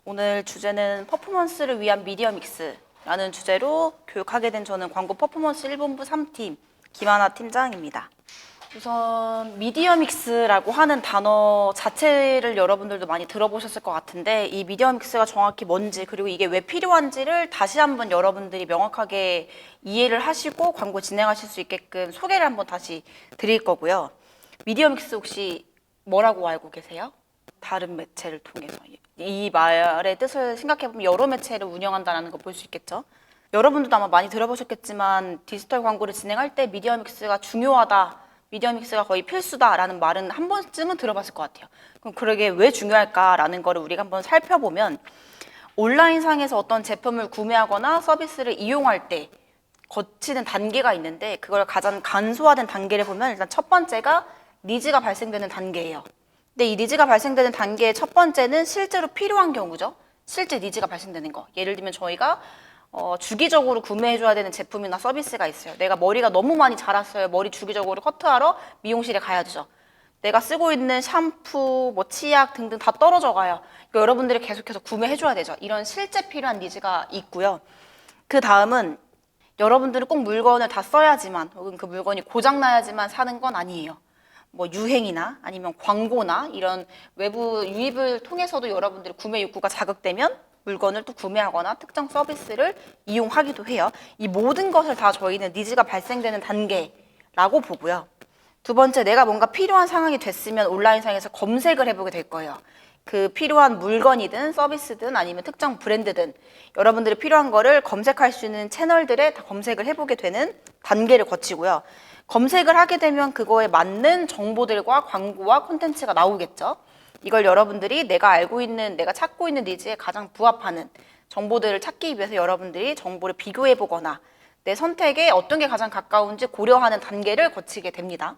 오늘 주제는 퍼포먼스를 위한 미디어 믹스라는 주제로 교육하게 된 저는 광고 퍼포먼스 1본부 3팀 김하나 팀장입니다. 우선 미디어 믹스라고 하는 단어 자체를 여러분들도 많이 들어보셨을 것 같은데 이 미디어 믹스가 정확히 뭔지 그리고 이게 왜 필요한지를 다시 한번 여러분들이 명확하게 이해를 하시고 광고 진행하실 수 있게끔 소개를 한번 다시 드릴 거고요. 미디어 믹스 혹시 뭐라고 알고 계세요? 다른 매체를 통해서 이 말의 뜻을 생각해보면 여러 매체를 운영한다는 거 볼 수 있겠죠. 여러분들도 아마 많이 들어보셨겠지만 디지털 광고를 진행할 때 미디어 믹스가 중요하다, 미디어 믹스가 거의 필수다라는 말은 한 번쯤은 들어봤을 것 같아요. 그럼 그러게 왜 중요할까라는 거를 우리가 한번 살펴보면 온라인상에서 어떤 제품을 구매하거나 서비스를 이용할 때 거치는 단계가 있는데 그걸 가장 간소화된 단계를 보면 일단 첫 번째가 니즈가 발생되는 단계예요. 근데 이 니즈가 발생되는 단계의 첫 번째는 실제로 필요한 경우죠. 실제 니즈가 발생되는 거. 예를 들면 저희가 주기적으로 구매해줘야 되는 제품이나 서비스가 있어요. 내가 머리가 너무 많이 자랐어요. 머리 주기적으로 커트하러 미용실에 가야 되죠. 내가 쓰고 있는 샴푸, 치약 등등 다 떨어져 가요. 그러니까 여러분들이 계속해서 구매해줘야 되죠. 이런 실제 필요한 니즈가 있고요. 그 다음은 여러분들은 꼭 물건을 다 써야지만 혹은 그 물건이 고장나야지만 사는 건 아니에요. 유행이나 아니면 광고나 이런 외부 유입을 통해서도 여러분들의 구매 욕구가 자극되면 물건을 또 구매하거나 특정 서비스를 이용하기도 해요. 이 모든 것을 다 저희는 니즈가 발생되는 단계라고 보고요. 두 번째, 내가 뭔가 필요한 상황이 됐으면 온라인상에서 검색을 해보게 될 거예요. 그 필요한 물건이든 서비스든 아니면 특정 브랜드든 여러분들이 필요한 거를 검색할 수 있는 채널들에 다 검색을 해보게 되는 단계를 거치고요. 검색을 하게 되면 그거에 맞는 정보들과 광고와 콘텐츠가 나오겠죠. 이걸 여러분들이 내가 알고 있는, 내가 찾고 있는 니즈에 가장 부합하는 정보들을 찾기 위해서 여러분들이 정보를 비교해 보거나 내 선택에 어떤 게 가장 가까운지 고려하는 단계를 거치게 됩니다.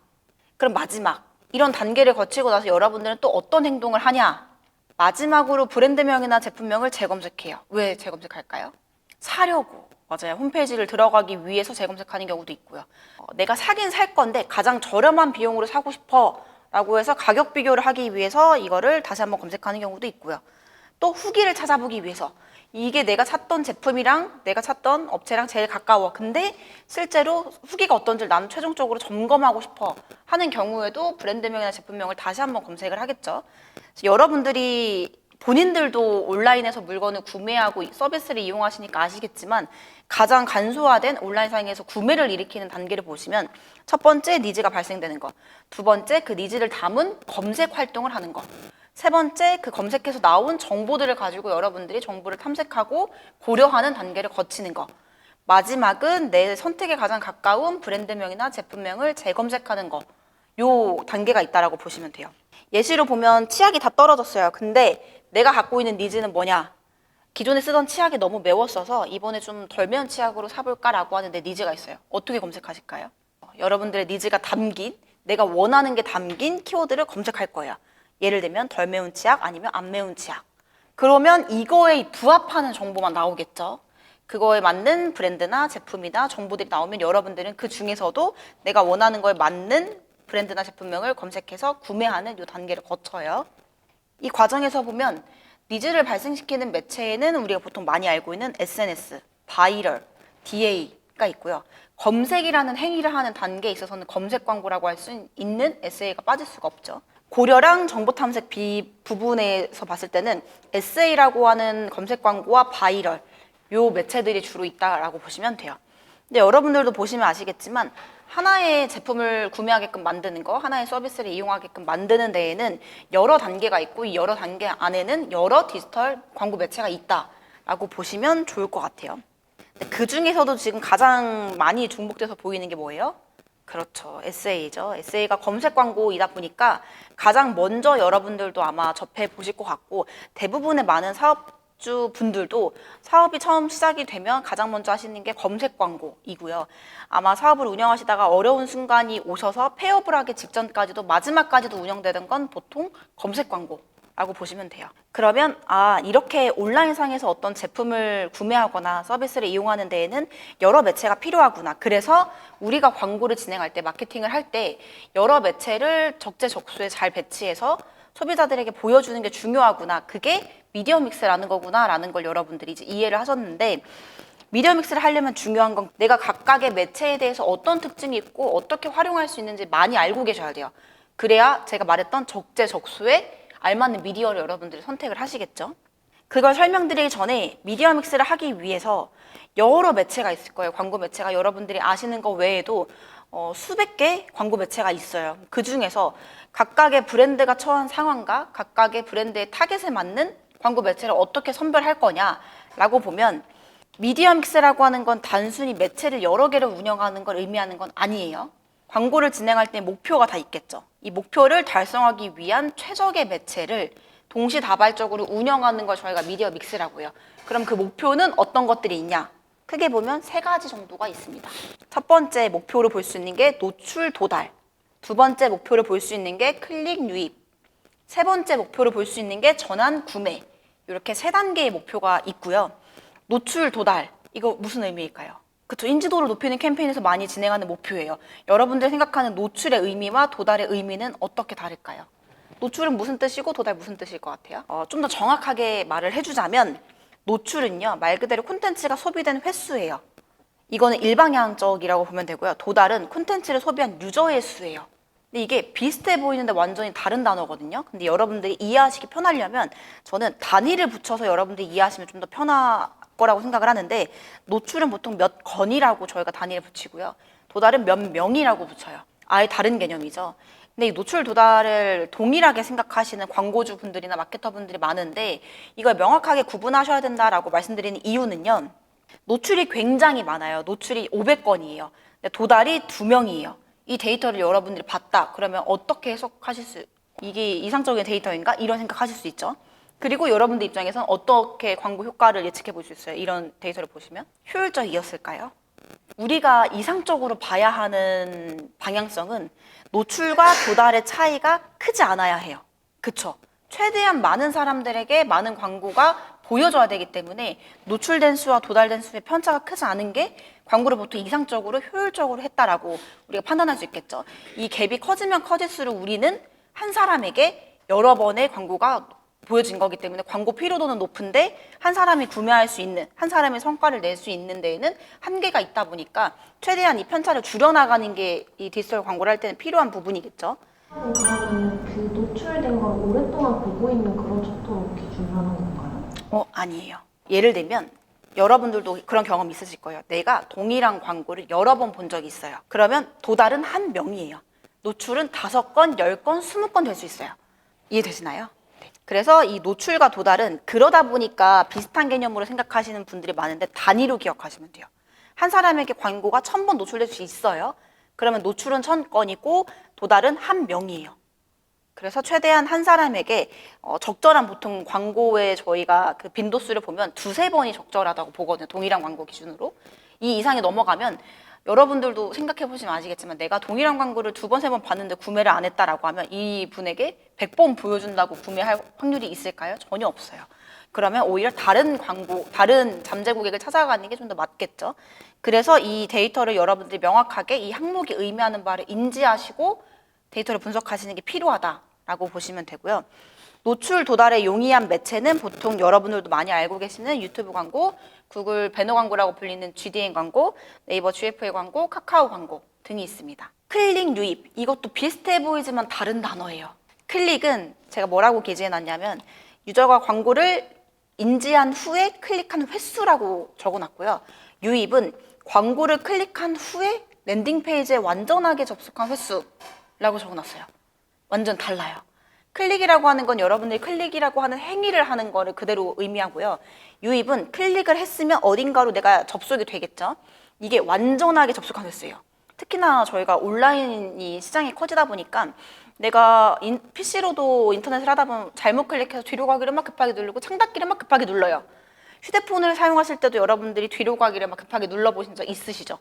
그럼 마지막, 이런 단계를 거치고 나서 여러분들은 또 어떤 행동을 하냐? 마지막으로 브랜드명이나 제품명을 재검색해요. 왜 재검색할까요? 사려고. 맞아요. 홈페이지를 들어가기 위해서 재검색하는 경우도 있고요. 내가 사긴 살 건데 가장 저렴한 비용으로 사고 싶어 라고 해서 가격 비교를 하기 위해서 이거를 다시 한번 검색하는 경우도 있고요. 또 후기를 찾아보기 위해서 이게 내가 찾던 제품이랑 내가 찾던 업체랑 제일 가까워. 근데 실제로 후기가 어떤지를 나는 최종적으로 점검하고 싶어 하는 경우에도 브랜드명이나 제품명을 다시 한번 검색을 하겠죠. 그래서 여러분들이 본인들도 온라인에서 물건을 구매하고 서비스를 이용하시니까 아시겠지만 가장 간소화된 온라인상에서 구매를 일으키는 단계를 보시면 첫 번째, 니즈가 발생되는 것. 두 번째, 그 니즈를 담은 검색 활동을 하는 것. 세 번째, 그 검색해서 나온 정보들을 가지고 여러분들이 정보를 탐색하고 고려하는 단계를 거치는 것. 마지막은 내 선택에 가장 가까운 브랜드명이나 제품명을 재검색하는 것. 요 단계가 있다라고 보시면 돼요. 예시로 보면 치약이 다 떨어졌어요. 근데 내가 갖고 있는 니즈는 뭐냐? 기존에 쓰던 치약이 너무 매웠어서 이번에 좀 덜 매운 치약으로 사볼까라고 하는데 니즈가 있어요. 어떻게 검색하실까요? 여러분들의 니즈가 담긴, 내가 원하는 게 담긴 키워드를 검색할 거예요. 예를 들면 덜 매운 치약 아니면 안 매운 치약. 그러면 이거에 부합하는 정보만 나오겠죠. 그거에 맞는 브랜드나 제품이나 정보들이 나오면 여러분들은 그 중에서도 내가 원하는 거에 맞는 브랜드나 제품명을 검색해서 구매하는 이 단계를 거쳐요. 이 과정에서 보면 니즈를 발생시키는 매체에는 우리가 보통 많이 알고 있는 SNS, 바이럴, DA가 있고요. 검색이라는 행위를 하는 단계에 있어서는 검색 광고라고 할 수 있는 SA가 빠질 수가 없죠. 고려랑 정보 탐색 부분에서 봤을 때는 SA라고 하는 검색 광고와 바이럴, 요 매체들이 주로 있다라고 보시면 돼요. 근데 여러분들도 보시면 아시겠지만 하나의 제품을 구매하게끔 만드는 거, 하나의 서비스를 이용하게끔 만드는 데에는 여러 단계가 있고 이 여러 단계 안에는 여러 디지털 광고 매체가 있다라고 보시면 좋을 것 같아요. 그 중에서도 지금 가장 많이 중복돼서 보이는 게 뭐예요? 그렇죠. SA죠. SA가 검색 광고이다 보니까 가장 먼저 여러분들도 아마 접해 보실 것 같고 대부분의 많은 사업주 분들도 사업이 처음 시작이 되면 가장 먼저 하시는 게 검색 광고이고요. 아마 사업을 운영하시다가 어려운 순간이 오셔서 폐업을 하기 직전까지도 마지막까지도 운영되던 건 보통 검색 광고라고 보시면 돼요. 그러면 이렇게 온라인상에서 어떤 제품을 구매하거나 서비스를 이용하는 데에는 여러 매체가 필요하구나. 그래서 우리가 광고를 진행할 때, 마케팅을 할 때 여러 매체를 적재적소에 잘 배치해서 소비자들에게 보여주는 게 중요하구나. 그게 미디어 믹스라는 거구나라는 걸 여러분들이 이제 이해를 하셨는데, 미디어 믹스를 하려면 중요한 건 내가 각각의 매체에 대해서 어떤 특징이 있고 어떻게 활용할 수 있는지 많이 알고 계셔야 돼요. 그래야 제가 말했던 적재적소에 알맞는 미디어를 여러분들이 선택을 하시겠죠. 그걸 설명드리기 전에 미디어 믹스를 하기 위해서 여러 매체가 있을 거예요. 광고 매체가 여러분들이 아시는 거 외에도 수백 개 광고 매체가 있어요. 그 중에서 각각의 브랜드가 처한 상황과 각각의 브랜드의 타겟에 맞는 광고 매체를 어떻게 선별할 거냐라고 보면, 미디어 믹스라고 하는 건 단순히 매체를 여러 개를 운영하는 걸 의미하는 건 아니에요. 광고를 진행할 때 목표가 다 있겠죠. 이 목표를 달성하기 위한 최적의 매체를 동시다발적으로 운영하는 걸 저희가 미디어 믹스라고 해요. 그럼 그 목표는 어떤 것들이 있냐? 크게 보면 3가지 정도가 있습니다. 첫 번째 목표로 볼 수 있는 게 노출 도달, 두 번째 목표로 볼 수 있는 게 클릭 유입, 세 번째 목표로 볼 수 있는 게 전환 구매. 이렇게 3단계의 목표가 있고요. 노출 도달, 이거 무슨 의미일까요? 그쵸, 인지도를 높이는 캠페인에서 많이 진행하는 목표예요. 여러분들이 생각하는 노출의 의미와 도달의 의미는 어떻게 다를까요? 노출은 무슨 뜻이고 도달 무슨 뜻일 것 같아요? 좀 더 정확하게 말을 해주자면, 노출은요, 말 그대로 콘텐츠가 소비된 횟수예요. 이거는 일방향적이라고 보면 되고요. 도달은 콘텐츠를 소비한 유저의 수예요. 근데 이게 비슷해 보이는데 완전히 다른 단어거든요. 근데 여러분들이 이해하시기 편하려면 저는 단위를 붙여서 여러분들이 이해하시면 좀 더 편할 거라고 생각을 하는데, 노출은 보통 몇 건이라고 저희가 단위를 붙이고요. 도달은 몇 명이라고 붙여요. 아예 다른 개념이죠. 근데 이 노출 도달을 동일하게 생각하시는 광고주 분들이나 마케터 분들이 많은데, 이걸 명확하게 구분하셔야 된다라고 말씀드리는 이유는요. 노출이 굉장히 많아요. 노출이 500건이에요. 도달이 2명이에요. 이 데이터를 여러분들이 봤다. 그러면 어떻게 해석하실 수, 이게 이상적인 데이터인가? 이런 생각하실 수 있죠. 그리고 여러분들 입장에서는 어떻게 광고 효과를 예측해 볼 수 있어요? 이런 데이터를 보시면 효율적이었을까요? 우리가 이상적으로 봐야 하는 방향성은 노출과 도달의 차이가 크지 않아야 해요. 그쵸? 최대한 많은 사람들에게 많은 광고가 보여줘야 되기 때문에 노출된 수와 도달된 수의 편차가 크지 않은 게 광고를 보통 이상적으로 효율적으로 했다라고 우리가 판단할 수 있겠죠. 이 갭이 커지면 커질수록 우리는 한 사람에게 여러 번의 광고가 보여진 거기 때문에 광고 피로도는 높은데 한 사람이 구매할 수 있는, 한 사람의 성과를 낼 수 있는 데에는 한계가 있다 보니까 최대한 이 편차를 줄여나가는 게 이 디지털 광고를 할 때는 필요한 부분이겠죠. 그러면 그 노출된 걸 오랫동안 보고 있는 그런 척도로 기준하는 건가요? 아니에요. 예를 들면 여러분들도 그런 경험 있으실 거예요. 내가 동일한 광고를 여러 번 본 적이 있어요. 그러면 도달은 1명이에요. 노출은 5건, 10건, 20건 될 수 있어요. 이해되시나요? 그래서 이 노출과 도달은 그러다 보니까 비슷한 개념으로 생각하시는 분들이 많은데 단위로 기억하시면 돼요. 한 사람에게 광고가 1000번 노출될 수 있어요. 그러면 노출은 1000건이고 도달은 1명이에요. 그래서 최대한 한 사람에게 적절한, 보통 광고에 저희가 그 빈도수를 보면 2-3번이 적절하다고 보거든요. 동일한 광고 기준으로. 이 이상이 넘어가면 여러분들도 생각해 보시면 아시겠지만, 내가 동일한 광고를 2번, 3번 봤는데 구매를 안 했다라고 하면 이 분에게 100번 보여준다고 구매할 확률이 있을까요? 전혀 없어요. 그러면 오히려 다른 광고, 다른 잠재 고객을 찾아가는 게 좀 더 맞겠죠. 그래서 이 데이터를 여러분들이 명확하게 이 항목이 의미하는 바를 인지하시고 데이터를 분석하시는 게 필요하다라고 보시면 되고요. 노출 도달에 용이한 매체는 보통 여러분들도 많이 알고 계시는 유튜브 광고, 구글 배너 광고라고 불리는 GDN 광고, 네이버 GFA 광고, 카카오 광고 등이 있습니다. 클릭 유입, 이것도 비슷해 보이지만 다른 단어예요. 클릭은 제가 뭐라고 기재해놨냐면 유저가 광고를 인지한 후에 클릭한 횟수라고 적어놨고요. 유입은 광고를 클릭한 후에 랜딩 페이지에 완전하게 접속한 횟수라고 적어놨어요. 완전 달라요. 클릭이라고 하는 건 여러분들이 클릭이라고 하는 행위를 하는 거를 그대로 의미하고요. 유입은 클릭을 했으면 어딘가로 내가 접속이 되겠죠. 이게 완전하게 접속한 횟수예요. 특히나 저희가 온라인이 시장이 커지다 보니까 내가 PC로도 인터넷을 하다 보면 잘못 클릭해서 뒤로 가기를 막 급하게 누르고 창닫기를 막 급하게 눌러요. 휴대폰을 사용하실 때도 여러분들이 뒤로 가기를 막 급하게 눌러보신 적 있으시죠?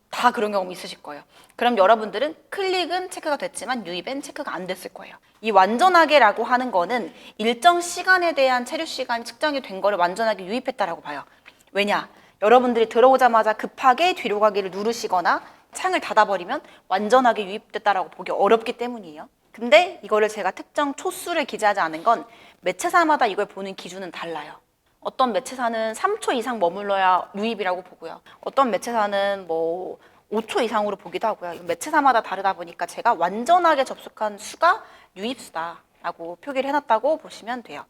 다 그런 경험 있으실 거예요. 그럼 여러분들은 클릭은 체크가 됐지만 유입은 체크가 안 됐을 거예요. 이 완전하게라고 하는 거는 일정 시간에 대한 체류 시간이 측정이 된 거를 완전하게 유입했다라고 봐요. 왜냐? 여러분들이 들어오자마자 급하게 뒤로 가기를 누르시거나 창을 닫아버리면 완전하게 유입됐다라고 보기 어렵기 때문이에요. 근데 이거를 제가 특정 초수를 기재하지 않은 건 매체사마다 이걸 보는 기준은 달라요. 어떤 매체사는 3초 이상 머물러야 유입이라고 보고요. 어떤 매체사는 뭐 5초 이상으로 보기도 하고요. 이건 매체사마다 다르다 보니까 제가 완전하게 접속한 수가 유입수다라고 표기를 해놨다고 보시면 돼요.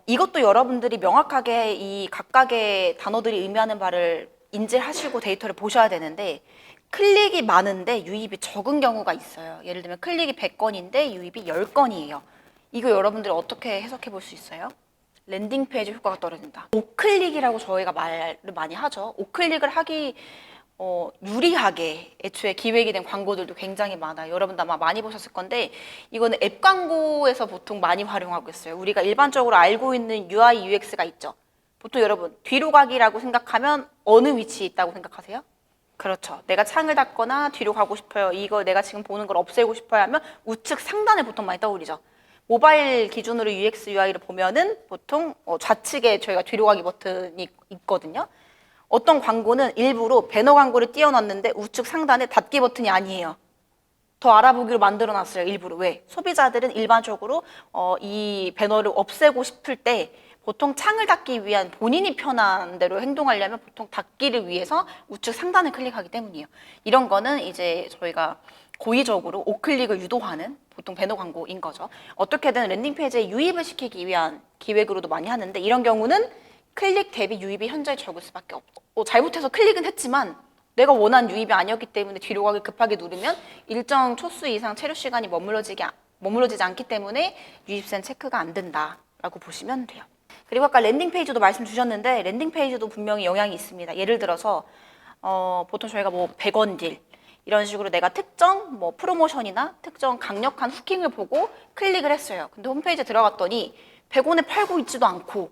이것도 여러분들이 명확하게 이 각각의 단어들이 의미하는 바를 인지하시고 데이터를 보셔야 되는데 클릭이 많은데 유입이 적은 경우가 있어요. 예를 들면 클릭이 100건인데 유입이 10건이에요. 이거 여러분들이 어떻게 해석해 볼 수 있어요? 랜딩 페이지 효과가 떨어진다. 오클릭이라고 저희가 말을 많이 하죠. 오클릭을 하기 유리하게 애초에 기획이 된 광고들도 굉장히 많아요. 여러분도 아마 많이 보셨을 건데 이거는 앱 광고에서 보통 많이 활용하고 있어요. 우리가 일반적으로 알고 있는 UI, UX가 있죠. 보통 여러분 뒤로 가기라고 생각하면 어느 위치에 있다고 생각하세요? 그렇죠. 내가 창을 닫거나 뒤로 가고 싶어요. 이거 내가 지금 보는 걸 없애고 싶어요 하면 우측 상단에 보통 많이 떠오르죠. 모바일 기준으로 UX, UI를 보면은 보통 좌측에 저희가 뒤로 가기 버튼이 있거든요. 어떤 광고는 일부러 배너 광고를 띄워놨는데 우측 상단에 닫기 버튼이 아니에요. 더 알아보기로 만들어놨어요. 일부러. 왜? 소비자들은 일반적으로 이 배너를 없애고 싶을 때 보통 창을 닫기 위한 본인이 편한 대로 행동하려면 보통 닫기를 위해서 우측 상단을 클릭하기 때문이에요. 이런 거는 이제 저희가 고의적으로 오클릭을 유도하는 보통 배너 광고인 거죠. 어떻게든 랜딩 페이지에 유입을 시키기 위한 기획으로도 많이 하는데 이런 경우는 클릭 대비 유입이 현저히 적을 수밖에 없고 잘못해서 클릭은 했지만 내가 원한 유입이 아니었기 때문에 뒤로 가기 급하게 누르면 일정 초수 이상 체류 시간이 머물러지지 않기 때문에 유입센 체크가 안 된다라고 보시면 돼요. 그리고 아까 랜딩 페이지도 말씀 주셨는데 랜딩 페이지도 분명히 영향이 있습니다. 예를 들어서 보통 저희가 뭐 100원 딜 이런 식으로 내가 특정 뭐 프로모션이나 특정 강력한 후킹을 보고 클릭을 했어요. 근데 홈페이지에 들어갔더니 100원에 팔고 있지도 않고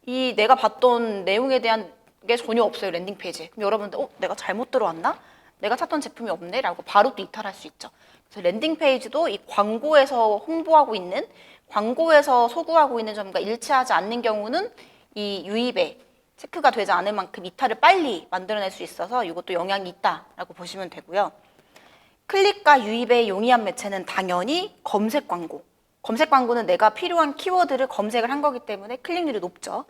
이 내가 봤던 내용에 대한 게 전혀 없어요. 랜딩 페이지에. 그럼 여러분들 내가 잘못 들어왔나? 내가 찾던 제품이 없네? 라고 바로 또 이탈할 수 있죠. 그래서 랜딩 페이지도 이 광고에서 홍보하고 있는 광고에서 소구하고 있는 점과 일치하지 않는 경우는 이 유입에 체크가 되지 않을 만큼 이탈을 빨리 만들어낼 수 있어서 이것도 영향이 있다라고 보시면 되고요. 클릭과 유입에 용이한 매체는 당연히 검색 광고. 검색 광고는 내가 필요한 키워드를 검색을 한 거기 때문에 클릭률이 높죠.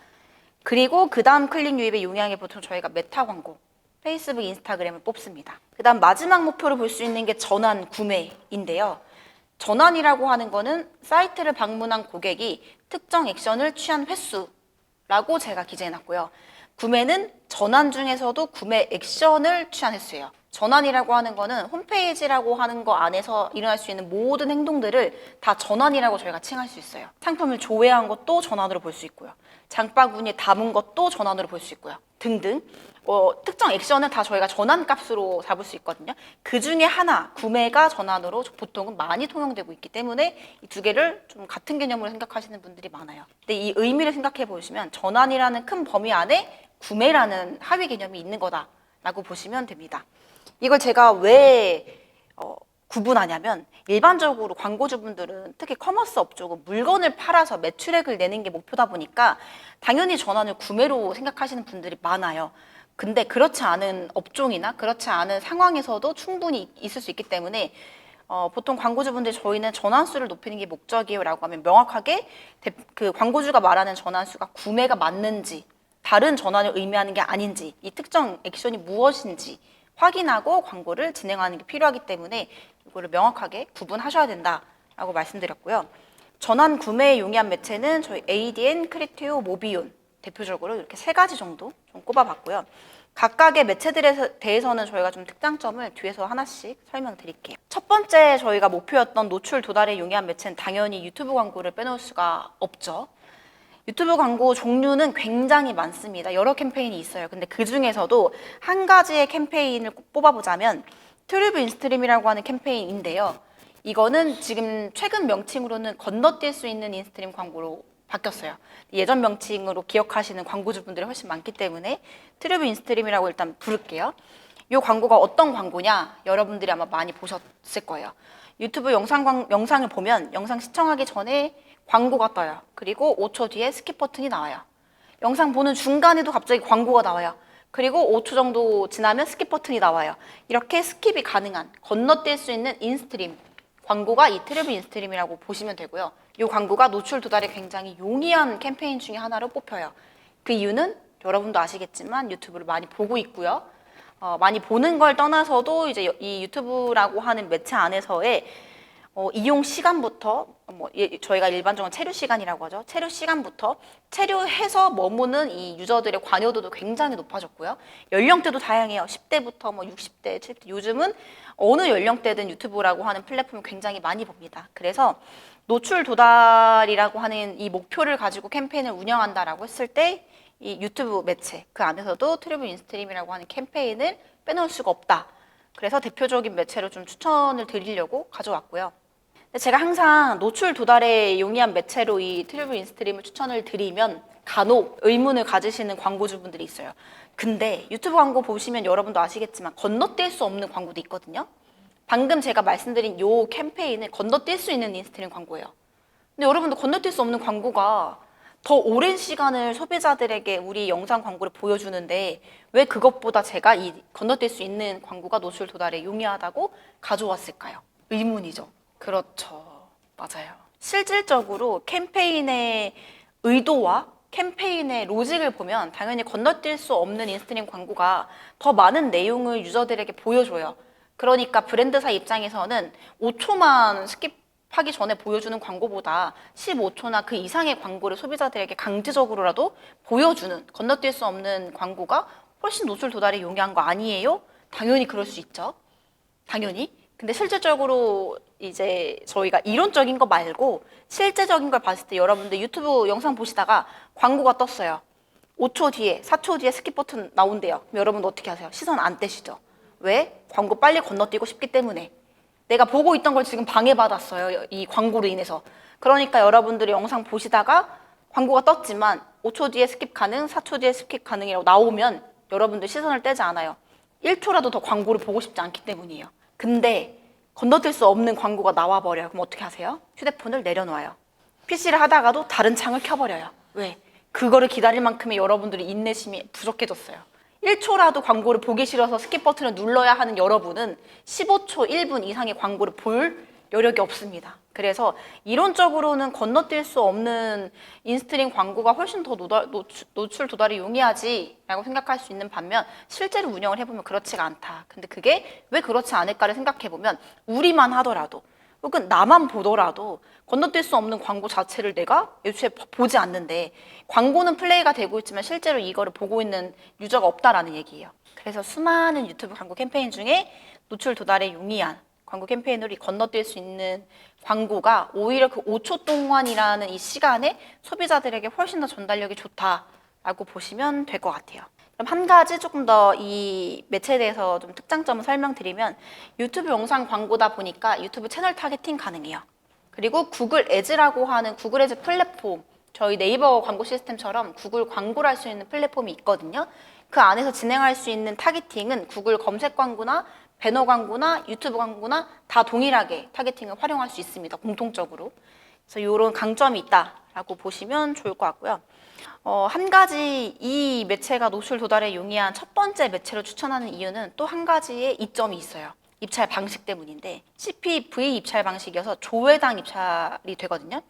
그리고 그 다음 클릭 유입에 용이한 게 보통 저희가 메타 광고, 페이스북, 인스타그램을 뽑습니다. 그 다음 마지막 목표로 볼 수 있는 게 전환 구매인데요. 전환이라고 하는 거는 사이트를 방문한 고객이 특정 액션을 취한 횟수라고 제가 기재해놨고요. 구매는 전환 중에서도 구매 액션을 취한 횟수예요. 전환이라고 하는 거는 홈페이지라고 하는 거 안에서 일어날 수 있는 모든 행동들을 다 전환이라고 저희가 칭할 수 있어요. 상품을 조회한 것도 전환으로 볼 수 있고요. 장바구니에 담은 것도 전환으로 볼 수 있고요. 등등. 특정 액션은 다 저희가 전환 값으로 잡을 수 있거든요. 그 중에 하나, 구매가 전환으로 보통은 많이 통용되고 있기 때문에 이 두 개를 좀 같은 개념으로 생각하시는 분들이 많아요. 근데 이 의미를 생각해 보시면 전환이라는 큰 범위 안에 구매라는 하위 개념이 있는 거다라고 보시면 됩니다. 이걸 제가 왜 구분하냐면 일반적으로 광고주분들은 특히 커머스 업종은 물건을 팔아서 매출액을 내는 게 목표다 보니까 당연히 전환을 구매로 생각하시는 분들이 많아요. 근데 그렇지 않은 업종이나 그렇지 않은 상황에서도 충분히 있을 수 있기 때문에 보통 광고주분들 저희는 전환수를 높이는 게 목적이에요 라고 하면 명확하게 그 광고주가 말하는 전환수가 구매가 맞는지 다른 전환을 의미하는 게 아닌지 이 특정 액션이 무엇인지 확인하고 광고를 진행하는 게 필요하기 때문에 이거를 명확하게 구분하셔야 된다라고 말씀드렸고요. 전환 구매에 용이한 매체는 저희 ADN, 크리티오, 모비온 대표적으로 이렇게 3가지 정도 좀 꼽아봤고요. 각각의 매체들에 대해서는 저희가 좀 특장점을 뒤에서 하나씩 설명드릴게요. 첫 번째 저희가 목표였던 노출 도달에 용이한 매체는 당연히 유튜브 광고를 빼놓을 수가 없죠. 유튜브 광고 종류는 굉장히 많습니다. 여러 캠페인이 있어요. 근데 그 중에서도 한 가지의 캠페인을 꼭 뽑아보자면 트루브 인스트림이라고 하는 캠페인인데요. 이거는 지금 최근 명칭으로는 건너뛸 수 있는 인스트림 광고로 바뀌었어요. 예전 명칭으로 기억하시는 광고주분들이 훨씬 많기 때문에 트루브 인스트림이라고 일단 부를게요. 이 광고가 어떤 광고냐? 여러분들이 아마 많이 보셨을 거예요. 유튜브 영상을 보면 영상 시청하기 전에 광고가 떠요. 그리고 5초 뒤에 스킵 버튼이 나와요. 영상 보는 중간에도 갑자기 광고가 나와요. 그리고 5초 정도 지나면 스킵 버튼이 나와요. 이렇게 스킵이 가능한 건너뛸 수 있는 인스트림 광고가 이 트리뷰 인스트림이라고 보시면 되고요. 이 광고가 노출 도달에 굉장히 용이한 캠페인 중에 하나로 뽑혀요. 그 이유는 여러분도 아시겠지만 유튜브를 많이 보고 있고요. 많이 보는 걸 떠나서도 이제 이 유튜브라고 하는 매체 안에서의 이용 시간부터 저희가 일반적으로 체류 시간이라고 하죠. 체류 시간부터 체류해서 머무는 이 유저들의 관여도도 굉장히 높아졌고요. 연령대도 다양해요. 10대부터 60대, 70대. 요즘은 어느 연령대든 유튜브라고 하는 플랫폼을 굉장히 많이 봅니다. 그래서 노출 도달이라고 하는 이 목표를 가지고 캠페인을 운영한다라고 했을 때 이 유튜브 매체 그 안에서도 트리뷰 인스트림이라고 하는 캠페인을 빼놓을 수가 없다. 그래서 대표적인 매체로 좀 추천을 드리려고 가져왔고요. 근데 제가 항상 노출 도달에 용이한 매체로 이 트리뷰 인스트림을 추천을 드리면 간혹 의문을 가지시는 광고주분들이 있어요. 근데 유튜브 광고 보시면 여러분도 아시겠지만 건너뛸 수 없는 광고도 있거든요. 방금 제가 말씀드린 이 캠페인을 건너뛸 수 있는 인스트림 광고예요. 근데 여러분도 건너뛸 수 없는 광고가 더 오랜 시간을 소비자들에게 우리 영상 광고를 보여주는데 왜 그것보다 제가 이 건너뛸 수 있는 광고가 노출 도달에 용이하다고 가져왔을까요? 의문이죠. 그렇죠. 맞아요. 실질적으로 캠페인의 의도와 캠페인의 로직을 보면 당연히 건너뛸 수 없는 인스트림 광고가 더 많은 내용을 유저들에게 보여줘요. 그러니까 브랜드사 입장에서는 5초만 스킵하기 전에 보여주는 광고보다 15초나 그 이상의 광고를 소비자들에게 강제적으로라도 보여주는 건너뛸 수 없는 광고가 훨씬 노출 도달에 용이한 거 아니에요? 당연히 그럴 수 있죠. 당연히. 근데 실질적으로 이제 저희가 이론적인 거 말고 실제적인 걸 봤을 때 여러분들 유튜브 영상 보시다가 광고가 떴어요. 5초 뒤에, 4초 뒤에 스킵 버튼 나온대요. 그럼 여러분 어떻게 하세요? 시선 안 떼시죠? 왜? 광고 빨리 건너뛰고 싶기 때문에. 내가 보고 있던 걸 지금 방해받았어요. 이 광고로 인해서. 그러니까 여러분들이 영상 보시다가 광고가 떴지만 5초 뒤에 스킵 가능, 4초 뒤에 스킵 가능이라고 나오면 여러분들 시선을 떼지 않아요. 1초라도 더 광고를 보고 싶지 않기 때문이에요. 근데 건너뛸 수 없는 광고가 나와버려요. 그럼 어떻게 하세요? 휴대폰을 내려놓아요. PC를 하다가도 다른 창을 켜버려요. 왜? 그거를 기다릴 만큼의 여러분들의 인내심이 부족해졌어요. 1초라도 광고를 보기 싫어서 스킵 버튼을 눌러야 하는 여러분은 15초, 1분 이상의 광고를 볼 여력이 없습니다. 그래서 이론적으로는 건너뛸 수 없는 인스트림 광고가 훨씬 더 노출 도달이 용이하지라고 생각할 수 있는 반면 실제로 운영을 해보면 그렇지가 않다. 근데 그게 왜 그렇지 않을까를 생각해보면 우리만 하더라도 혹은 나만 보더라도 건너뛸 수 없는 광고 자체를 내가 애초에 보지 않는데 광고는 플레이가 되고 있지만 실제로 이거를 보고 있는 유저가 없다라는 얘기예요. 그래서 수많은 유튜브 광고 캠페인 중에 노출 도달에 용이한 광고 캠페인으로 건너뛸 수 있는 광고가 오히려 그 5초 동안이라는 이 시간에 소비자들에게 훨씬 더 전달력이 좋다라고 보시면 될 것 같아요. 그럼 한 가지 조금 더 이 매체에 대해서 좀 특장점을 설명드리면 유튜브 영상 광고다 보니까 유튜브 채널 타겟팅 가능해요. 그리고 구글 애즈라고 하는 구글 애즈 플랫폼, 저희 네이버 광고 시스템처럼 구글 광고를 할 수 있는 플랫폼이 있거든요. 그 안에서 진행할 수 있는 타겟팅은 구글 검색 광고나 배너 광고나 유튜브 광고나 다 동일하게 타겟팅을 활용할 수 있습니다. 공통적으로. 그래서 이런 강점이 있다라고 보시면 좋을 것 같고요. 한 가지 이 매체가 노출 도달에 용이한 첫 번째 매체로 추천하는 이유는 또 한 가지의 이점이 있어요. 입찰 방식 때문인데 CPV 입찰 방식이어서 조회당 입찰이 되거든요.